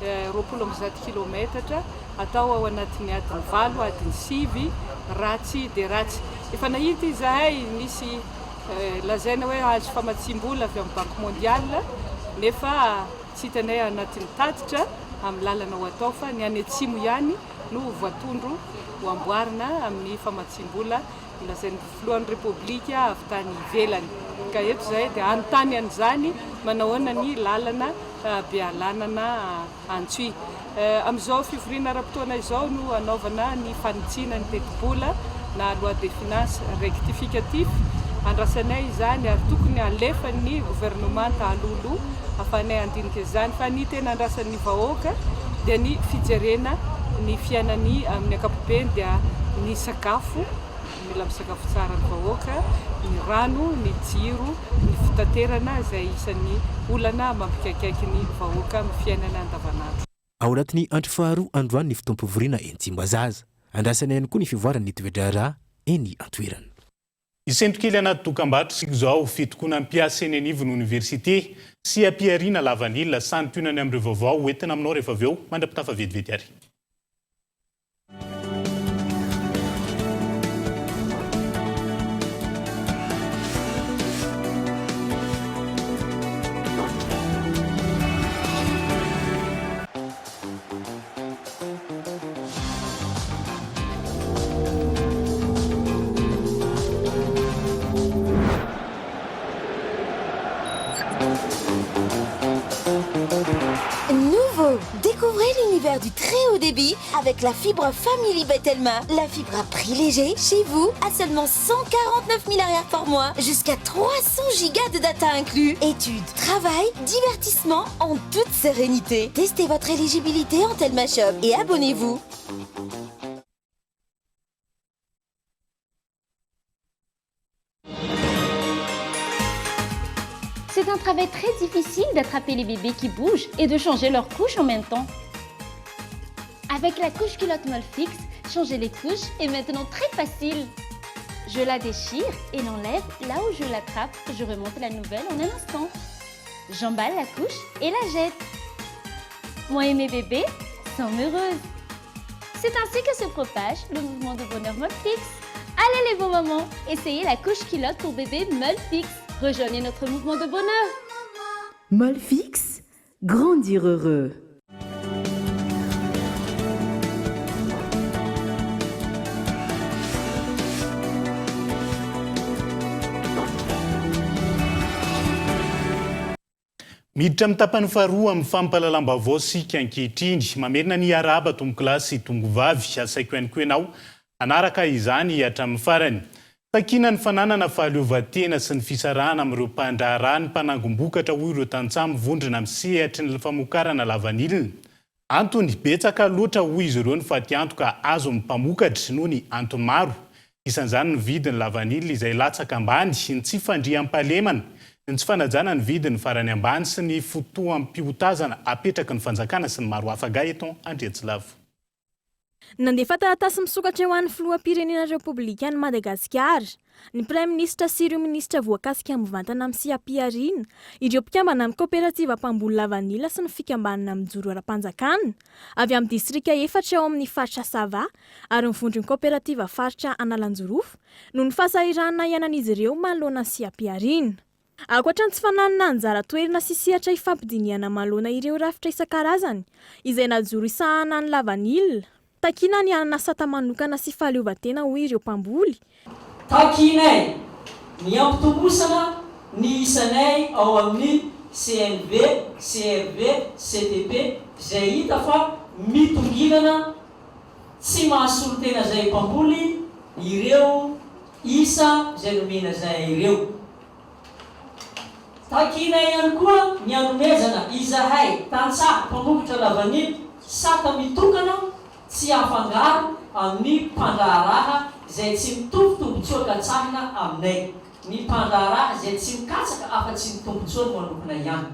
20 kilometatra atao ao anatin'ny adiny 7 adiny 9 ratsy dia ratsy. Efa nahita izahay nisy lazaina hoe hazo famatsim-bola avy amin'ny Banque Mondiale nefa tsy hitanay anatin'ny tatitra amin'ny lalana ho atao fa ny any atsimo ihany no voatondro ho amboarina amin'ny famatsim-bola lazain'ny filohan'ny Repoblika avy tany ivelany. Ka eto izay dia anontany an'izany manahoana ny lalana Bealanana Antsoy. Amin'izao fivoriana ara-potoana izao no anaovana ny fanitsiana ny teti-bola na loi de finance rectificatif. Andrasanay izany ary tokony alefan'ny gouvernement tahalolo afanay andinika izany fa ny tena andrasan'ny vahoaka dia ny fijerena ny fiainany amin'ny ankapobeny dia ny sakafo, mila misakafo tsara ny vahoaka, ny rano, ny jiro, ny fitaterana izay isan'ny olana mampikaikaiky ny vahoaka amin'ny fiainana andavanandro. Ao anatin'ny andro faharoa androany ny fotoam-pivoriana eny Tsimbazaza. Andrasana ihany koa ny fivoarana ny toedrarà eny Antoerana. Isentokely anaty dokam-barotra sika izao fitokoana mpiasa eny anivon'ny université sy ampiariana lavanila santionany amin'ireo vaovao entina aminao rehefa avy eo mandrapitafa vetivety ary. Nouveau, découvrez l'univers du très haut débit avec la fibre Family Betelma. La fibre à prix léger, chez vous, à seulement 149 000 arrières par mois, jusqu'à 300 gigas de data inclus. Études, travail, divertissement en toute sérénité. Testez votre éligibilité en Telma Shop et abonnez-vous. C'est un travail très difficile d'attraper les bébés qui bougent et de changer leur couche en même temps. Avec la couche culotte Molfix, changer les couches est maintenant très facile. Je la déchire et l'enlève là où je l'attrape. Je remonte la nouvelle en un instant. J'emballe la couche et la jette. Moi et mes bébés sommes heureuses. C'est ainsi que se propage le mouvement de bonheur Molfix. Allez les beaux mamans, essayez la couche culotte pour bébé Molfix. Rejoignez notre mouvement de bonheur. Molfix, grandir heureux. Miditra amin'ny tapany faharoa amin'ny fampahalalam-baovao sika ankehitriny mamerina ny araba tombo-kilasy tongovavy asaiko ihany koa ianao anaraka izany hatramin'ny farany. Takina ny fananana fahaleovan-tena sy ny fisarahana amin'ireo mpandraharaha ny mpanangom-bokatra hoy ireo tantsaha mivondrona amin'ny sehatry ny famokarana lavanilina. Antony betsaka loatra hoy izy ireo ny fatiantoka azo amin'ny mpamokatra noho ny antony maro. Isan'izany ny vidin'ny lavanilina izay latsaka ambany sy ny tsy fandriam-pahalemana. Ny tsy fanajana ny vidin'ny farany ambany sy ny fotoam-piotazana apetraky ny fanjakana sy ny maro hafa eto Andriatsilavo. Nandefa taratasy misokatra eo an'ny filoham-pirenena Repoblikan'i Madagasikara, ny Prime Ministra sy ireo ministra voakasika mivantana amin'ny siam-piariana, ireo mpikambana amin'ny kooperativa mpamboly lavanila sy ny fikambanana amin'ny joro ara-panjakana, avy amin'ny distrika 4 ao amin'ny faritra Sava, ary mivondron'ny kooperativa faritra Analanjorofo, no ny fasahirana ianan'izy ireo manoloana ny siam-piariana. Ankoatra ny tsy fananana anjara toerana sy sehatra ifampidiniana manoloana ireo rafitra isan-karazany, izay najoro isahana ny lavanila. Takina ny anana sata manokana sy fahaleovan-tena hoy ireo mpamboly. takinay ny ampitombosana ny isanay ao amin'ny CNV, CRV, CTP zay hita fa mitonginana tsy mahasolo tena zay mpamboly ireo isa zay nomena zay ireo. Takinay ihany koa ny anomezana izahay tantsaha mpambokotra lavanily saka mitokana tsy afangaro amin'ny mpandraharaha zay tsy mitovitovy-tsoa katsahina aminay. Ny mpandraharaha zay tsy mikatsaka afa-tsy mitombo-tsoa no manokana ihany.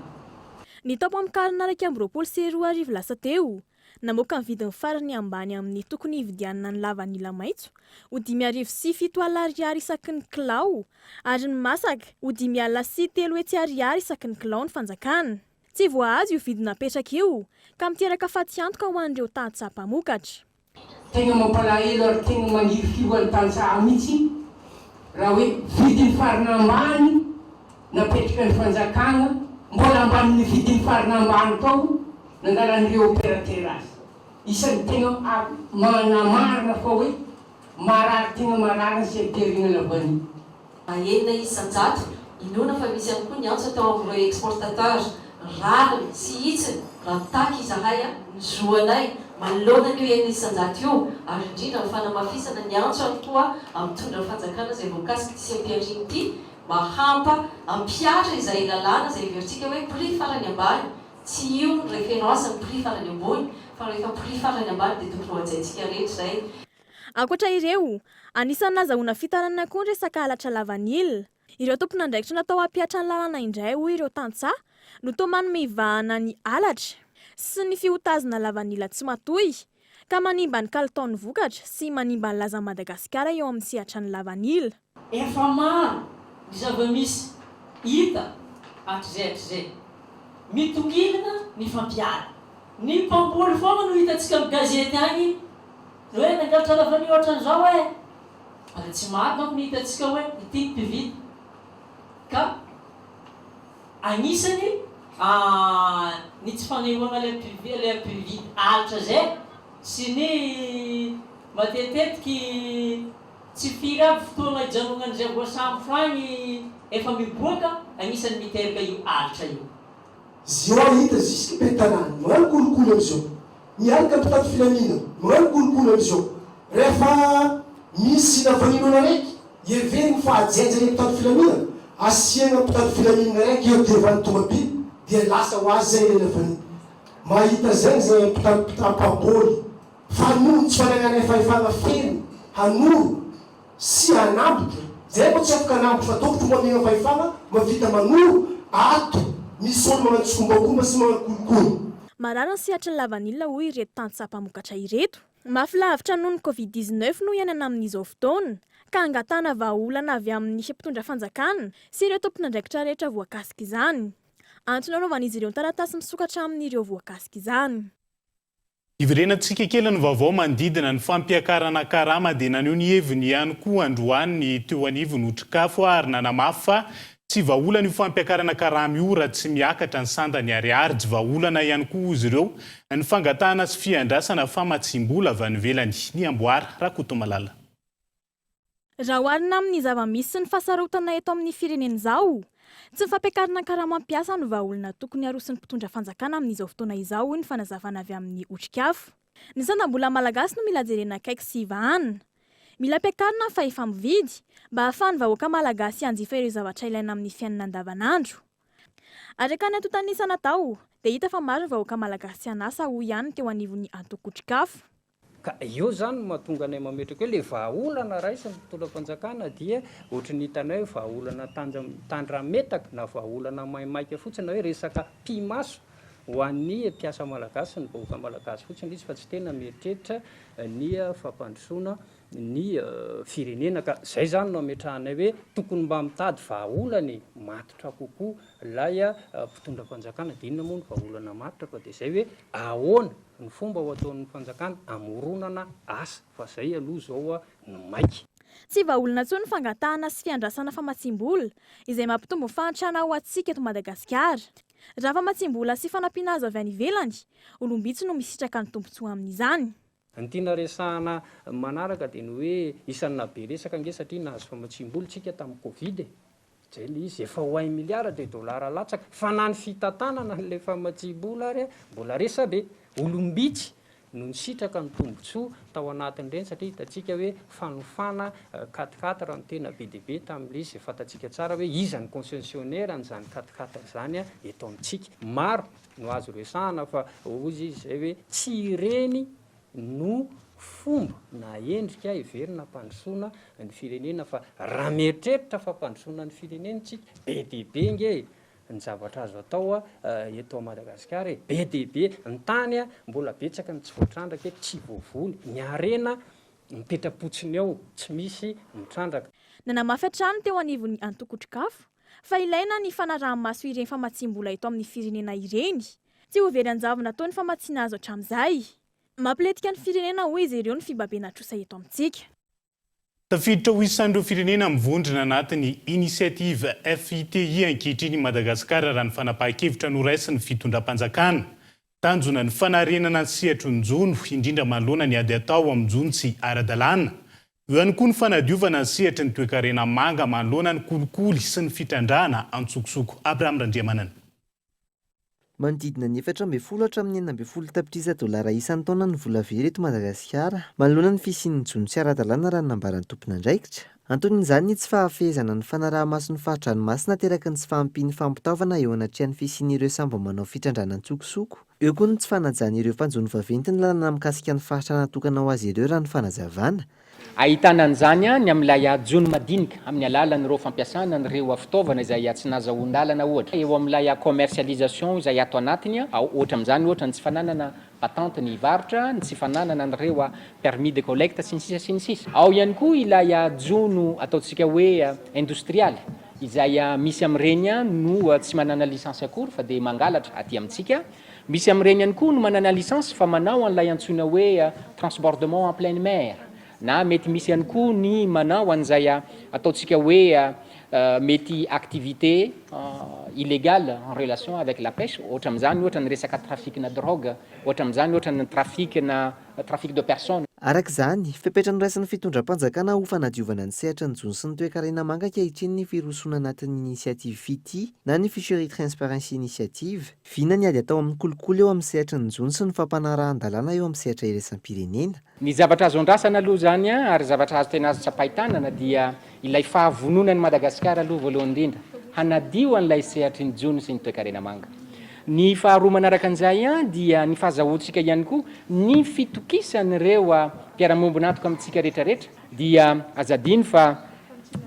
Ny tapo amin'ny karina 2024 lasa teo namoaka ny vidin'ny farany ambany amin'ny tokony hividianana ny lavanila maitso ho 5,7 ariary isaky ny kilao ary ny masaka ho 5,3 ariary isaky ny kilao ny fanjakana. Tsy voahazy io vidina apetraka io ka miteraka faty-antoka ho an'ireo tantsaha mpamokatra. Tegna mampalahelo ary tegna maniry fioan'ny tantsaha mihitsy raha hoe vidin'ny farina ambany napetraka ny fanjakana mbola ambanin'ny vidin'ny farina ambany tao nangalan'ireo opérateur azy. Isan'ny tegna manamarina fa hoe marary tegna marary ny sekterina lavany. Enina isan-jato inona fa misy ihany koa ny antso atao amin'ireo exportateur rariny sy hitsiny raha mitaky izahay ny zoanay manoloana an'io enina isan-jato io ary indrindra ny fanamafisana ny antso any koa mitondra fanjakana zay voakasiky sy ampiariny ity mahampa ampiatra izay lalàna zay veritsika hoe prix farany ambany. Tsy io ny référence amin'ny prix farany ambony fa rehefa prix farany ambany dia tokony ho hajaintsika rehetra zay. Ankoatra ireo, anisan'ny nazahoana fitarana koa ny resaka halatra lavanila. Ireo tompon'andraikitra natao hampiatra ny lalàna indray hoy ireo tantsaha no toa manome ivahana ny halatra sy ny fihotazana lavanila tsy matoy ka manimba ny kalitaon'ny vokatra sy manimba ny laza Madagasikara eo amin'ny sehatra ny lavanila. Efa maro ny zava-misy hita hatrizay mitongilana ny fampiara. Ny mpamboly foana no hitantsika amin'ny gazety agny hoe nangalatra lavanila ohatran'izao hoe ary tsy maro manko ny hitantsika hoe ity ny mpividy ka anisany ny tsy fanehoana le mpividy alitra zay sy ny matetetiky tsy firy aby fotoana ijanonana zay voasambo fagny efa miboaka anisany miteraka io alitra io. Zio hita jusque pentanany magnano kolokolo am'izao miaraka mpitady filaminana magnano kolokolo am'izao rehefa misy lavanilona araiky everiny fahajenjany mpitady filaminana asiana mpitady filaminana raiky eo devany tomabily dia lasa ho azy zay le lavanila mahita zay zay mpitapamboly fanoro tsy fananana efahefana feno hanoro sy hanambotra zay ko tsy afaka hanambotra fa tokotro mamegna fahefana mavita manoro ato misy olo magnano tsokombakomba sy magnano kolokolo. Marary ny sehatry ny lavanila hoy ireto tantsaha mpamokatra ireto. Mafy lavitra noho ny Covid-19 no ianana amin'izao fotoana ka angatana vahaolana avy amin'ny mpitondra fanjakana sy ireo tompon'andraikitra rehetra voakasika izany. Antony anaovan'izy ireo taratasy misokatra amin'ireo voakasika izany. Iverenantsika kely ny vaovao mandidina ny fampiakarana karama dia naneo ny heviny ihany koa androany ny teo anivo notrikafo ary nanamafy fa tsy vahaolana io fampiakarana karama io raha tsy miakatra ny sandany ariary tsy vahaolana ihany koa izy ireo ny fangatahana sy fiandrasana famatsim-bola avy any ivelany ny amboara Rakotomalala. Raha oharina amin'ny zava-misy sy ny fahasarotana eto amin'ny firenena izao, tsy ny fampiakarana karama ampiasa no vahaolana tokony arosin'ny mpitondra fanjakana amin'izao fotoana izao ny fanazavana avy amin'ny otrikafo. Ny sanam-bola malagasy no mila jerena akaiky sy ivahana. Mila ampiakarina fa efa mividy mba ahafahan'ny vahoaka malagasy hanjifa ireo zavatra ilaina amin'ny fiainana andavanandro. Araka ny antotanisana tao dia hita fa maro ny vahoaka malagasy anasa hoy ihany teo anivon'ny antoko-otrikafo. Ka io zany mahatonga anay mametraka hoe le vahaolana raisin'ny mpitondra fanjakana dia ohatran'ny hitanay vahaolana tandrametaka na vahaolana maimaika fotsiny na hoe resaka pimaso ho an'ny mpiasa malagasy ny vahoaka malagasy fotsiny izy fa tsy tena mieritreritra ny fampandrosoana ny firenena ka zay zany no ametrahanay hoe tokony mba mitady vahaolany matotra kokoa lay mpitondra fanjakana dia inona moa ny vahaolana matotra fa dia zay hoe ahoana ny fomba ho ataon'ny fanjakana amoronana asa fa zay aloha zao no maika. Tsy vahaolana intsony ny fangatahana sy fiandrasana famatsim-bola izay mampitombo fahantrana ho antsika eto Madagasikara. Raha famatsim-bola sy fanampiana azo avy any ivelany, olombitsy no misitraka ny tombontsoa amin'izany. ny tiana resahana manaraka dia ny hoe isan'ny nabe resaka nge satria nahazo famatsim-bola tsika tamin'ny covid zay le izy efa ho 1 milliard de dollars latsaka fa na ny fitantanana le famatsim-bola ary mbola resabe olombitsy no nisitraka ny tombotsoa tao anatin'ireny satria hitantsika hoe fanofana 4x4 raha no tena be dia be tamin'le izy fantatsika tsara hoe iza ny concessionnaire n'izany 4x4 zany eto amintsika maro no azo resahana fa ozy izy zay hoe tsy ireny no fomba na endrika iverina mpandrosoana ny firenena fa raha mieritreritra fa mpandrosoana ny firenena tsika be dia be nge ny zavatra azo atao eto Madagasikara be dia be ny tany mbola betsaka ny tsy voatrandraka tsy voavoly ny arena mipetrapotsiny eo tsy misy mitrandraka. Nanamafy hatrany teo anivon'ny antoko-trikafo fa ilaina ny fanaraha-maso ireny famatsim-bola eto amin'ny firenena ireny tsy ho very anjavona ataony famatsiana azo hatramin'izay. Mampiletika ny firenena hoy izy ireo ny fibabena trosa eto amintsika. Tafiditra ho isan'ireo firenena mivondrona anatin'ny inisiativa FITI ankehitriny Madagasikara raha ny fanapahan-kevitra noraisin'ny fitondram-panjakana. Tanjona ny fanarenana ny sehatry ny jono indrindra manoloana ny ady atao amin'ny jono tsy ara-dalàna. Eo ihany koa ny fanadiovana ny sehatry ny toe-karena manga manoloana ny kolikoly sy ny fitrandrahana antsokosoko. Abraham Randriamanana. Manodidina ny 440 tapitrisa dolara isan'ny taona ny vola very eto Madagasikara manoloana ny fisian'ny jono tsy ara-dalàna raha nambaran'ny tompona andraikitra. Anton'izany tsy fahafehezana ny fanaraha-maso ny fahadranomasina teraka ny tsy fahampian'ny fampitaovana eo anatrehan'ny fisian'ireo sambo manao fitrandrana antsokosoko. Eo koa ny tsy fanajan'ireo mpanjono vaventy ny lalana mikasika ny faritra natokana ho azy ireo raha ny fanazavana. Ahitana an'izany ny amin'ilay jono madinika amin'ny alalan'ireo fampiasana n'ireo fitaovana izay tsy nahazoan-dalana ohatra. Eo amin'ilay commercialisation izay ato anatiny ohatra amin'izany ohatra ny tsy fananana patente ny varotra, ny tsy fananana n'ireo permis de collecte sy ny sisa sy ny sisa. Ao ihany koa ilay jono ataontsika hoe industrial izay misy amin'ireny no tsy manana lisansy akory fa dia mangalatra aty amintsika. Misy amin'ireny ihany koa no manana lisansy fa manao an'ilay antsoina hoe transbordement en pleine mer. Na mety misy ihany koa ny manao an'izay ataontsika hoe mety activité illégale en relation avec la pêche, ohatra amin'izany ohatra ny resaka trafic-na drogue, ohatra amin'izany ohatra ny trafic de personnes. Arak'izany, fepetra noraisin'ny fitondram-panjakana ho fanadiovana ny sehatra ny jono sy ny toe-karena manga ankehitriny ny firosoana anatin'ny inisiativy FITI na ny Fisherie Transparency Initiative. Vina ny ady atao amin'ny kolikoly eo amin'ny sehatra ny jono sy ny fampanaran-dalàna eo amin'ny sehatra iraisam-pirenena. Ny zavatra azo andrasana aloha zany ary zavatra azo tena azo tsapahitanana dia ilay fahavononan'ny Madagasikara aloha voalohany indrindra hanadio an'ilay sehatry ny jono sy ny toe-karena manga. Ny faharoa manaraka an'izay dia ny fahazahoantsika ihany koa ny fitokisan'ireo mpiara-momby antoka amintsika rehetrarehetra dia azadiny fa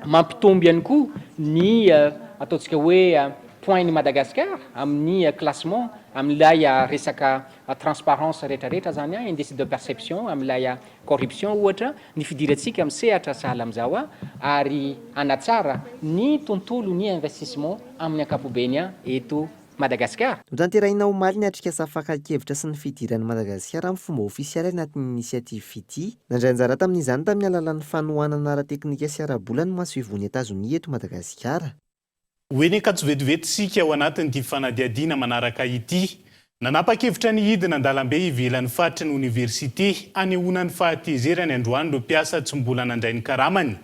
mampitombo ihany koa ny ataontsika hoe point ny Madagasikara amin'ny classement amin'ilay resaka transparence rehetrarehetra zany indice de perception amin'ilay corruption ohatra ny fidirantsika amin'ny sehatra sahala amin'izao ary anatsara ny tontolo ny investissement amin'ny ankapobeny eto Madagasikara. Notanterahina omaly ny atrikasa fakakevitra sy ny fidiran'ny Madagasikara amin'ny fomba ofisialy anatin'ny inisiativy FITI. Nandray anjara tamin'izany tamin'ny alalan'ny fanohanana ara-teknika sy ara-bola ny maso-hivony Etazonia eto Madagasikara. Hoeny akatso vetivety ao anatin'ity fanadiadiana manaraka ity. Nanapa-kevitra ny hidina an-dalambe ivelan'ny faritry ny université anehoana ny fahatezerany androany ireo mpiasa tsy mbola nandray ny karamany.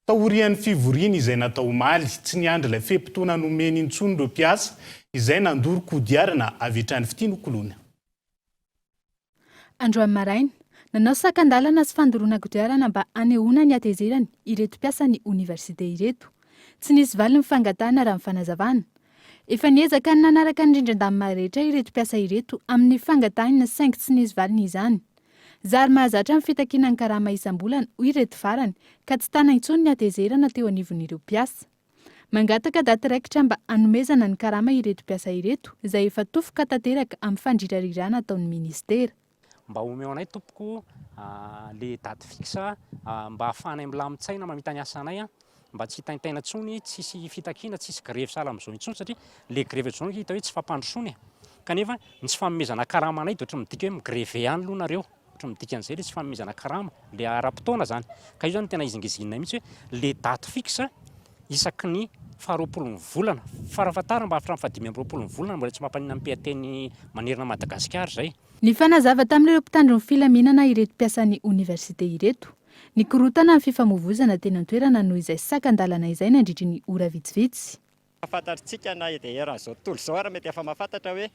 Taorian'ny fivoriana izay natao omaly tsy niandry ilay fe-potoana nomeny intsony ireo mpiasa izay nandoro kodiarana avy hatrany fitinokolona. Androany maraina, nanao sakan-dalana sy fandoroana kodiarana mba anehoana ny atezerany ireto mpiasa ny université ireto. Tsy nisy valy ny fangatana raha fanazavana. Efa niezaka ny nanaraka ny rindran-damina rehetra ireto mpiasa ireto amin'ny fangatana saingy tsy nisy valy izany. Zary mahazatra ny fitakiana ny karama isam-bolana ireto farany ka tsy tana intsony ny atezerana teo anivon'ireo mpiasa. Mangataka daty raikitra mba anomezana ny karama ireto mpiasa ireto izay efa tofoka tanteraka amin'ny fandrirarirana ataon'ny ministera. Mba omeo anay tompoko le daty fixa mba hafanay milamin-tsaina mamita ny asanay mba tsy hitaintaina tsony tsisy fitakiana tsisy grevy sala amin'izao intsony satria le grevy zao hita hoe tsy fampandrosony kanefa ny tsy fanomezana karama anay dia ohatra midika hoe migreve ihany aloha nareo ohatra midika an'izay le tsy fanomezana karama le ara-potoana zany ka io zany tena izingizinay mihitsy hoe le daty fixa isaky ny faharoapolo ny volana farafatara mba afatra mifadimy amin'ny roapolo ny volana mbola tsy mampanina mpiateny manerana Madagasikara zay. Ny fanazava tamin'ireo mpitandro ny filaminana ireto mpiasan'ny oniversite ireto ny korotana ny fifamoivozana teny an-toerana noho izay sakan-dalana izay nandritry ny ora vitsivitsy. Mahafantatritsika na dia eran'izao tontolo izao ary mety efa mahafantatra hoe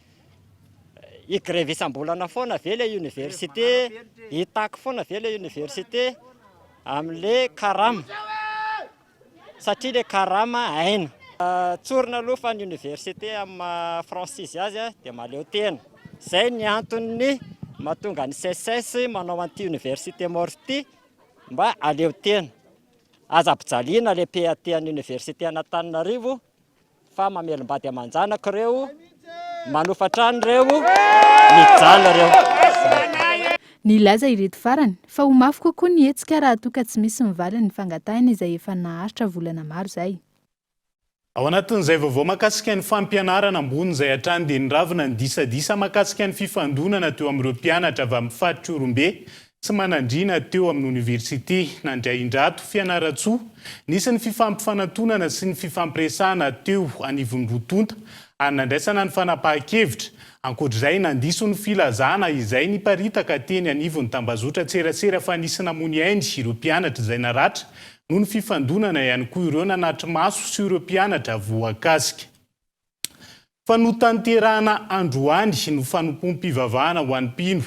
higrevy isam-bolana foana ve ilay université, hitako foana ve ilay université amin'ilay karama satria ilay karama haina. Tsorina aloha fa ny université amin'ny frantsisy azy dia maleo tena. Zay ny antony mahatonga ny CSS manao anty université morty mba aleo tena. Aza ampijalina ilay PAT any université Antananarivo fa mamelombady amanjanaka ireo, manofatrano ireo, mijaly ireo. Ny laza ireto farany fa ho mafy kokoa ny hetsika raha toa ka tsy misy mivaly ny fangatahana izay efa naharitra volana maro zay. Ao anatin'izay vaovao makasika ny fampianarana ambony izay hatrany dia niravina ny disadisa makasika ny fifandonana teo amin'ireo mpianatra avy amin'ny faritra Orombe sy manandrina teo amin'ny université Nandriahindrato Fianaratsoa. Nisy ny fifampifanantonana sy ny fifampiresahana teo anivon'ny Rotonta ary nandraisana ny fanapahan-kevitra. Ankoatr'izay nandiso ny filazana izay niparitaka teny anivon'ny Tambazotra Tserasera fa nisy namony ainy ireo mpianatra izay naratra noho ny fifandonana ihany koa ireo nanatry maso sy ireo mpianatra voakasika. Fa notanterahana androany no fanompoam-pivavahana ho an'ny mpino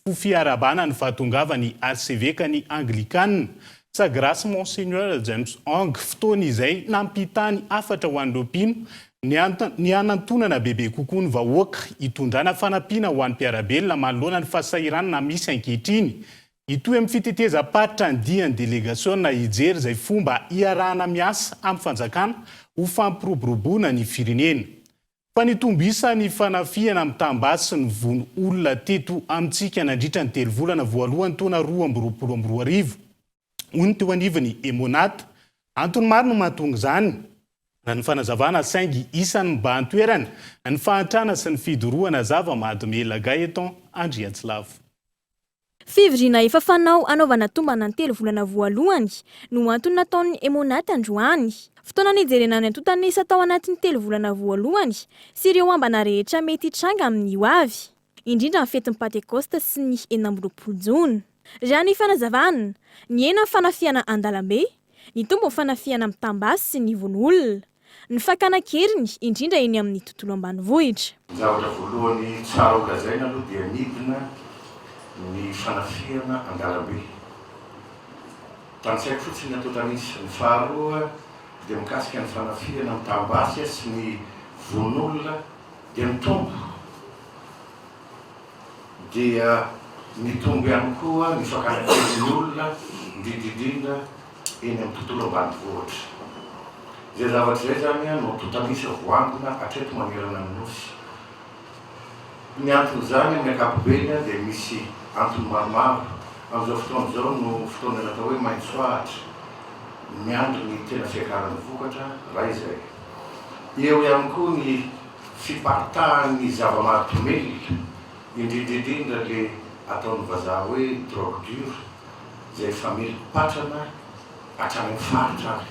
ho fiarabana ny fahatongavany ACV ka ny Anglikana. Sa grâce Monseigneur James Ong fotoana izay nampitany afatra ho an'ireo mpino ny anantonana bebe kokoa ny vahoaka hitondrana fanampiana ho an'ny mpiarabelona manoloana ny fahasahiranana misy ankehitriny. Itoy amin'ny fitetezam-paritra ny dian'ny délégation hijery izay fomba hiarahana miasa amin'ny fanjakana ho fampiroboroboana ny firenena. Fa nitombisa ny fanafiana amin'ny tambasy sy ny vono olona teto amintsika nandritra ny 3 volana voalohany taona 2024. Hoy teo anivon'ny Emonata, antony maro no mahatonga izany. Na ny fanazavana saingy isan'ny mba antoerana, ny fahantrana sy ny fidorohana zava-mahadomela Gaëtan Andriatsilavo. Fivoriana efa fanao anaovana tombana ny 3 volana voalohany no antony nataon'ny Emonata androany. Fotoana nijerena ny antontanisa tao anatin'ny 3 volana voalohany sy ireo ambana rehetra mety hitranga amin'ny ho avy, indrindra ny fetin'ny Pentecoste sy ny 14 Jona. Raha ny fanazavana, ny ena fanafiana Andalambe, ny tombo fanafiana amin'ny tambasy sy ny von'olona, ny fakana-keriny indrindra eny amin'ny tontolo ambanivohitra. Zavatra voalohany tsara lazaina aloha dia nidina ny fanafiana Andalambe. Tantsaiko fotsiny atao tanisy. Ny faharoa dia mikasika ny fanafiana amin'ny tambasy sy ny von'olona dia mitombo. Dia mitombo ihany koa ny fakana-kerin'ny olona indrindrindrindra eny amin'ny tontolo ambanivohitra. Zay zavatra zay zany no totanisa voangona hatreto manerana ny nosy. Ny antony zany amin'ny ankapobeny dia misy antony maromaro. Amin'izao fotoana izao no fotoana natao hoe maitso ahatra. Ny antony tena fiakaran'ny vokatra raha izay. Eo ihany koa ny fiparitahan'ny zava-mahadomely indrindrindrindra le ataon'ny vazaha hoe drogue dure zay efa mily patrana hatrany faritra ary.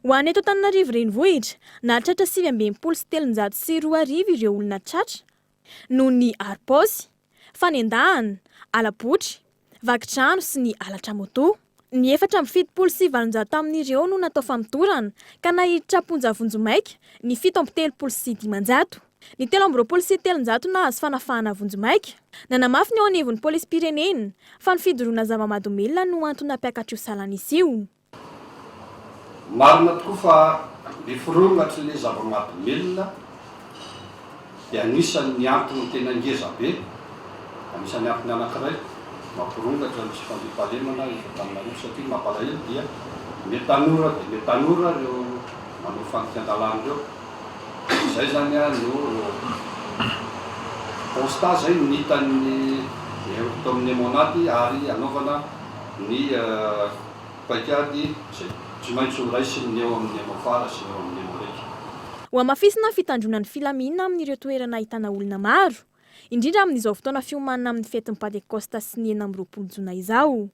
Ho an'ny eto Antananarivo renivohitra, nahatratra 724 ireo olona tratra noho ny aripôsy, fanendahana, alapotry, vakitrano sy ny alatra moto. Ny 470 tamin'ireo no natao famitorana ka nahiditra ponjavonjomaika ny 736. Ny 327 nahazo fanafahana vonjomaika. Nanamafy ny ao anivon'ny polisy pirenena fa ny fidoroana zava-mahadomelona no antony nampiakatra io salanisa io. Marina tokoa fa ny firongatry ny zava-mahadomelona dia anisan'ny antony tena ngeza be, anisan'ny antony anankiray mampirongatra ny tsy fandepalemana efa taminareo satria mampalahelo dia metanora dia metanora reo manao fanikan-dalana reo. Zay zany no constat zay nitan'ny tao amin'ny Emonaty ary anaovana ny paikady zay tsy maintsy ho raisiny eo amin'ny Emofara sy eo amin'ny Emoreka. Ho amafisina fitandronan'ny filaminana amin'ireo toerana ahitana olona maro, indrindra amin'izao fotoana fiomanana amin'ny fetin'ny Pentecoste sy ny 14 Jona izao.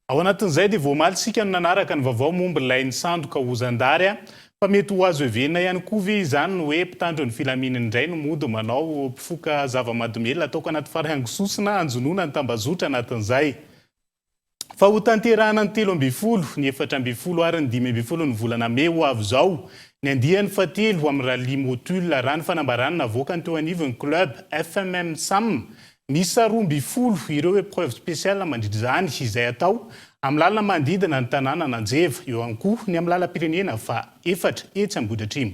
Ao anatin'izay dia voamaly sika no nanaraka ny vaovao momba ilay ny sandoka Ozandary fa mety ho azo evena ihany koa ve izany no hoe mpitandro ny filaminana indray no mody manao mpifoka zava-mahadomelona ataoko anaty farahangisosina anjonona ny tambazotra anatin'izay. Fa ho tanterahana ny 13 ny 14 ary ny 15 ny volana May ho avy izao ny andiany fatelo amin'ny rally motule raha ny fanambarana navoaka ny teo anivon'ny club FMM Sam nisy 12 ireo épreuve spéciale mandritra izany izay atao amin'ny lalana manodidina ny tanàna Nanjeva eo ihany koa ny amin'ny lalam-pirenena fa 4 etsy Ambodiatrimo.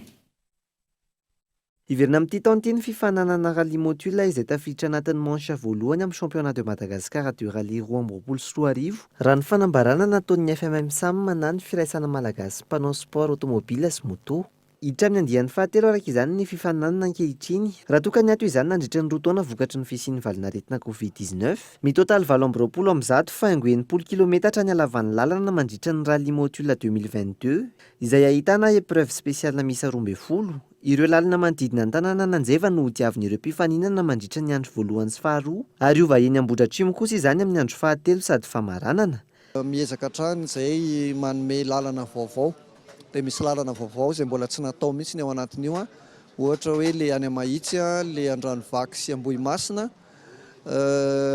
Iverina amin'ity taon'ity ny fifananana rally motule izay tafiditra anatin'ny manche voalohany amin'ny championnat de Madagascar du rally 2024 raha ny fanambarana nataon'ny FMM Sam na ny firaisana malagasy mpanao sport automobile sy moto. Hiditra amin'ny andiany fahatelo araka izany ny fifananana ankehitriny raha tokany ato izany nandritra ny 2 taona vokatry ny fisian'ny valinaretina Covid-19. Mitotaly 20 am'zato fa 90 kilometatra ny halavan'ny lalana mandritra ny rally motule 2022 izay ahitana épreuve spéciale misy 12. Ireo lalana manodidina ny tanàna Nanjeva no diavin'ireo mpifaninana mandritra ny andro voalohany sy faharoa ary ova eny Ambodiatrimo kosa izany amin'ny andro fahatelo sady famaranana. Miezaka hatrany izay manome lalana vaovao. Dia misy lalana vaovao izay mbola tsy natao mihitsy ny ao anatin'io ohatra hoe le any Mahitsy, le Andranovaky sy Ambohimasina,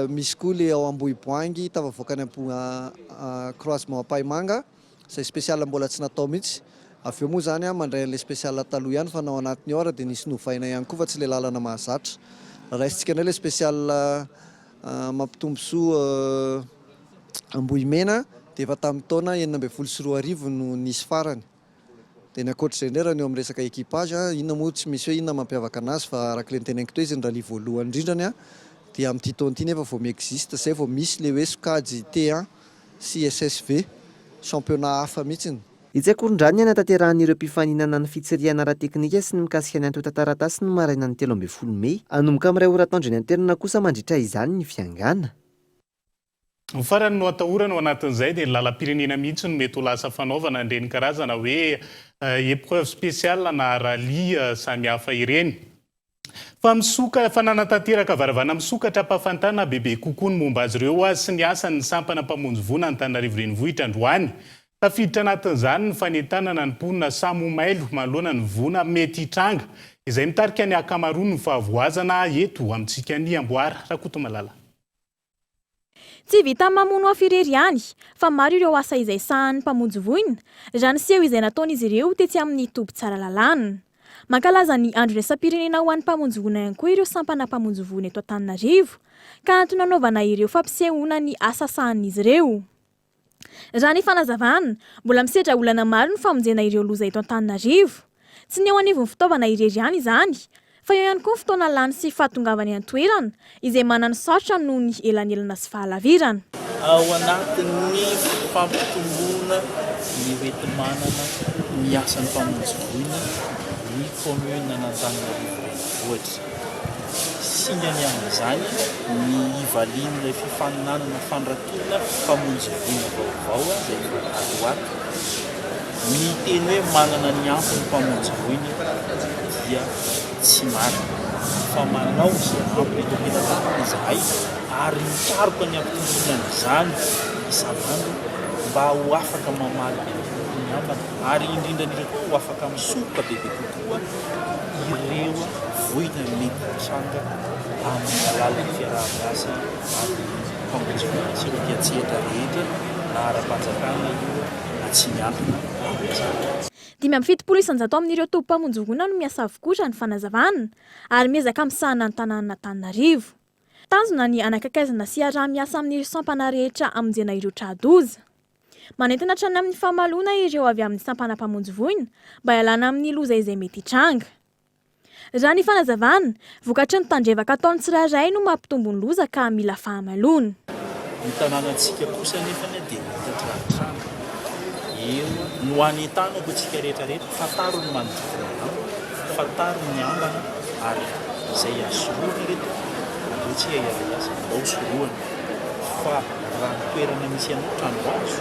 misy koa le ao Ambohiboangy tafavoaka ny croisement Paimanga izay spécial mbola tsy natao mihitsy. Avy eo moa zany mandray an'ilay spécial taloha ihany fa nao anatin'ny ao dia nisy novaina ihany koa fa tsy le lalana mahazatra. Raisitsika indray le spécial mampitombosoa Ambohimena dia efa tamin'ny taona 2024 no nisy farany. Dia ny ankoatr'izay indray raha ny eo amin'ny resaka équipage inona moa tsy misy hoe inona mampiavaka anazy fa araka ilay niteneniko teo izy ny rally voalohany indrindrany dia amin'ity taon'ity nefa vao miexiste zay vao misy le hoe sokajy T1 sy SSV championnat hafa mihitsiny. Itsy akorindrany anatanteran'ireo mpifaninana ny fitsiriana ara-teknika sy ny mikasika ny antotan-taratasy ny maraina ny 13 May. Anomboka amin'ray ora-taondro ny antenina kosa mandritra izany ny fiangana. Ny farany no atahorana ao anatin'izay dia ny lalam-pirenena mihitsy no mety ho lasa fanaovana ireny karazana hoe épreuve spéciale na rally samihafa ireny. Fa misoka fananatanteraka varavana misokatra mpafantana bebe kokoa ny momba azy ireo sy ny asan'ny sampana mpamonjy voana Antananarivo renivohitra androany. Tafiditra anatin'izany ny fanentanana ny mponina Samomailo manoloana ny voana mety hitranga izay mitarika ny akamaroany ny fahavoazana eto amintsika ny Amboara Rakotomalala. Tsy vita mamono afirery ihany fa maro ireo asa izay sahan'ny mpamonjy voina raha ny seho izay nataon'izy ireo tetsy amin'ny toby tsara lalàna. Mankalaza ny andro raisam-pirenena ho an'ny mpamonjy voina ihany koa ireo sampana mpamonjy voina eto Antananarivo ka antony anaovana ireo fampisehoana ny asa sahan'izy ireo. Raha ny fanazavana mbola misedra olana maro ny famonjena ireo loza eto Antananarivo. Tsy ny eo anivon'ny fitaovana irery ihany izany fa eo ihany koa fotoana lany sy fahatongavany an-toerana izay manana sarotra noho ny elanelana sy fahalavirana. Ao anatin'ny fampitombona ny hoenti-manana ny asan'ny mpamonjy voina ny commune Antananarivo ohatra. Singany amin'izany ny ivaliany ilay fifaninanana fanratona mpamonjy voina vaovao izay atoato. Ny teny hoe manana ny ampony mpamonjy voina dia tsy marina fa manao izay ampy eto izahay ary mitaroka ny ampitomboana izany isan'andro mba ho afaka mamaly ny ambana ary indrindra ho afaka misoka bebe kokoa ireo voina mety tranga amin'ny alalan'ny fiaraha-miasa ary mpamonjy voina sy ireo diatsehatra rehetra na ara-panjakana io na tsy miantona amin'izany. 570 isanjato amin'ireo toby mpamonjy voina no miasa avokoa ny fanazavana ary miezaka misahana ny tanàna Antananarivo. Tanjona ny anakakaizana sy araha-miasa amin'ireo sampana rehetra amonjena ireo tradoza. Manentana hatrany amin'ny fahamalona ireo avy amin'ny sampana mpamonjy voina mba hialana amin'ny loza izay mety hitranga. Raha ny fanazavana vokatry ny tandrevaka ataon'ny tsirairay no mampitombo ny loza ka mila fahamalona. Ny tanànantsika kosa nefa dia mitantratranga. Eo no anentana antsika rehetrarehetra fataro ny manodidina fataro ny ambana ary izay asoroana reto tsy aiasa mbao soroana fa raha ny toerana misy anao tranohazo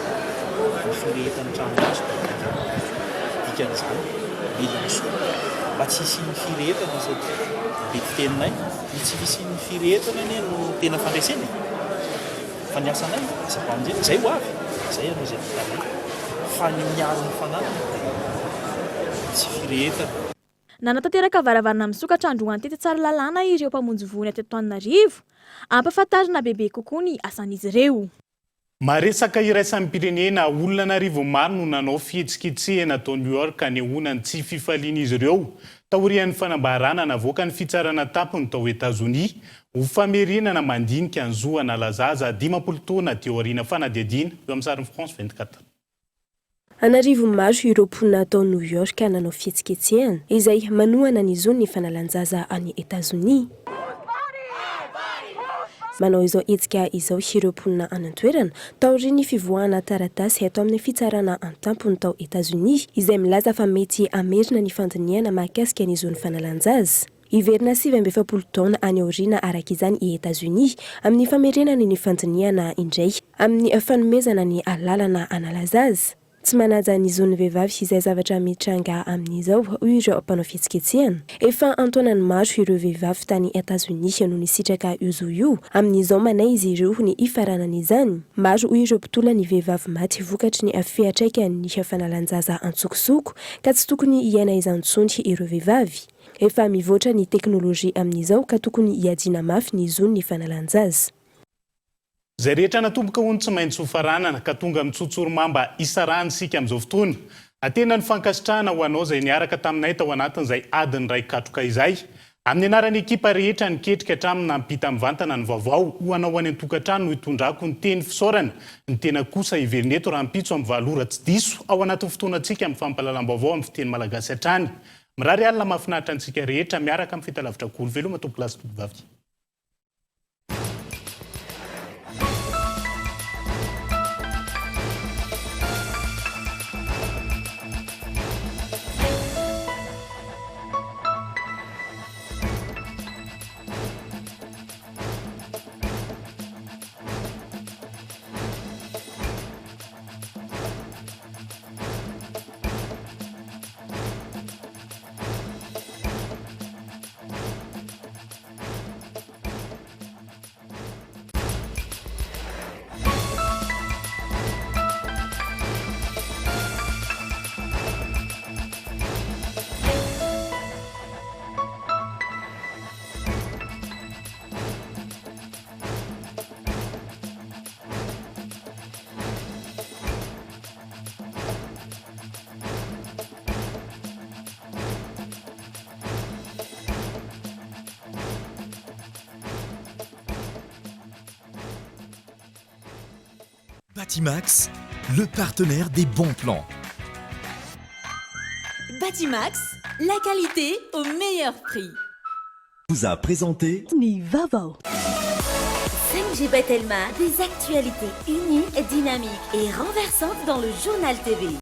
ny firehetan'ny tranohazo dikan'izany mila misoroana mba tsy hisian'ny firehetana satria mety teninay tsy hisian'ny firehetana anie no tena fandraisana fa ny asanay asa-pamonjena izay ho avy izay ianao izay vitanay fa ny miaro ny fananana tsy fireta. Nanatanteraka varavarana misokatra androany tety tsara lalàna ireo mpamonjy vony aty Antananarivo, ampahafantarina bebe kokoa ny asan'izy ireo. Maresaka iraisan'ny pirenena olona n'arivo maro no nanao fihetsiketsehana tao New York anehoana tsy fifalian'izy ireo taorian'ny fanambarana navoaka ny fitsarana tampony tao Etazonia ho famerenana mandinika ny zoana lazaza 10 taona teo aoriana fanadihadiana eo amin'ny sariny France 24. Anarivo maro ireo mponina tao New York nanao fihetsiketsehana izay manohana ny zony fanalanjaza any Etazonia. Manao izao hetsika izao ireo mponina anantoerana taorian'ny fivoahana taratasy eto amin'ny fitsarana an-tampony tao Etazonia izay milaza fa mety hamerina ny fandiniana mahakasika ny zony fanalanjaza. Iverina 70 taona any aoriana araka izany i Etazonia amin'ny famerenana ny fandiniana indray amin'ny fanomezana ny alalana analazaza. Tsy manaja ny zony vehivavy izay zavatra mitranga amin'izao ireo mpanao fihetsiketsehana. Efa antonany maro ireo vehivavy tany Etazonia noho ny sitraka io amin'izao manay izy ireo ny ifaranana izany. Maro ireo mpitola ny vehivavy maty vokatry ny fihatraikany ny fanalanjaza antsokosoko ka tsy tokony iaina izantsony ireo vehivavy. Efa mivoatra ny teknôlôjia amin'izao ka tokony iadina mafy ny zony ny fanalanjaza. Zay rehetra natomboka hono tsy maintsy ho faranana ka tonga mitsontsoromamba isarany sika amin'izao fotoana. Atena ny fankasitrahana ho anao izay niaraka taminay tao anatin'izay adiny ray katroka izay. Amin'ny anaran'ny ekipa rehetra niketrika hatramin'ny nampita mivantana ny vaovao ho anao any an-tokantrano no itondrako ny teny fisaorana. Ny tena kosa Iverineto Rampitso amin'ny valora tsy diso ao anatin'ny fotoanantsika amin'ny fampahalalam-baovao amin'ny fiteny malagasy hatrany. Mirary alina mahafinaritra antsika rehetra miaraka amin'ny fitalavitra kolo veloma tompolasy tompivavy. Batimax, le partenaire des bons plans. Batimax, la qualité au meilleur prix. Vous a présenté Nivavo. 5G Bethelma, des actualités uniques, dynamiques et renversantes dans le journal TV.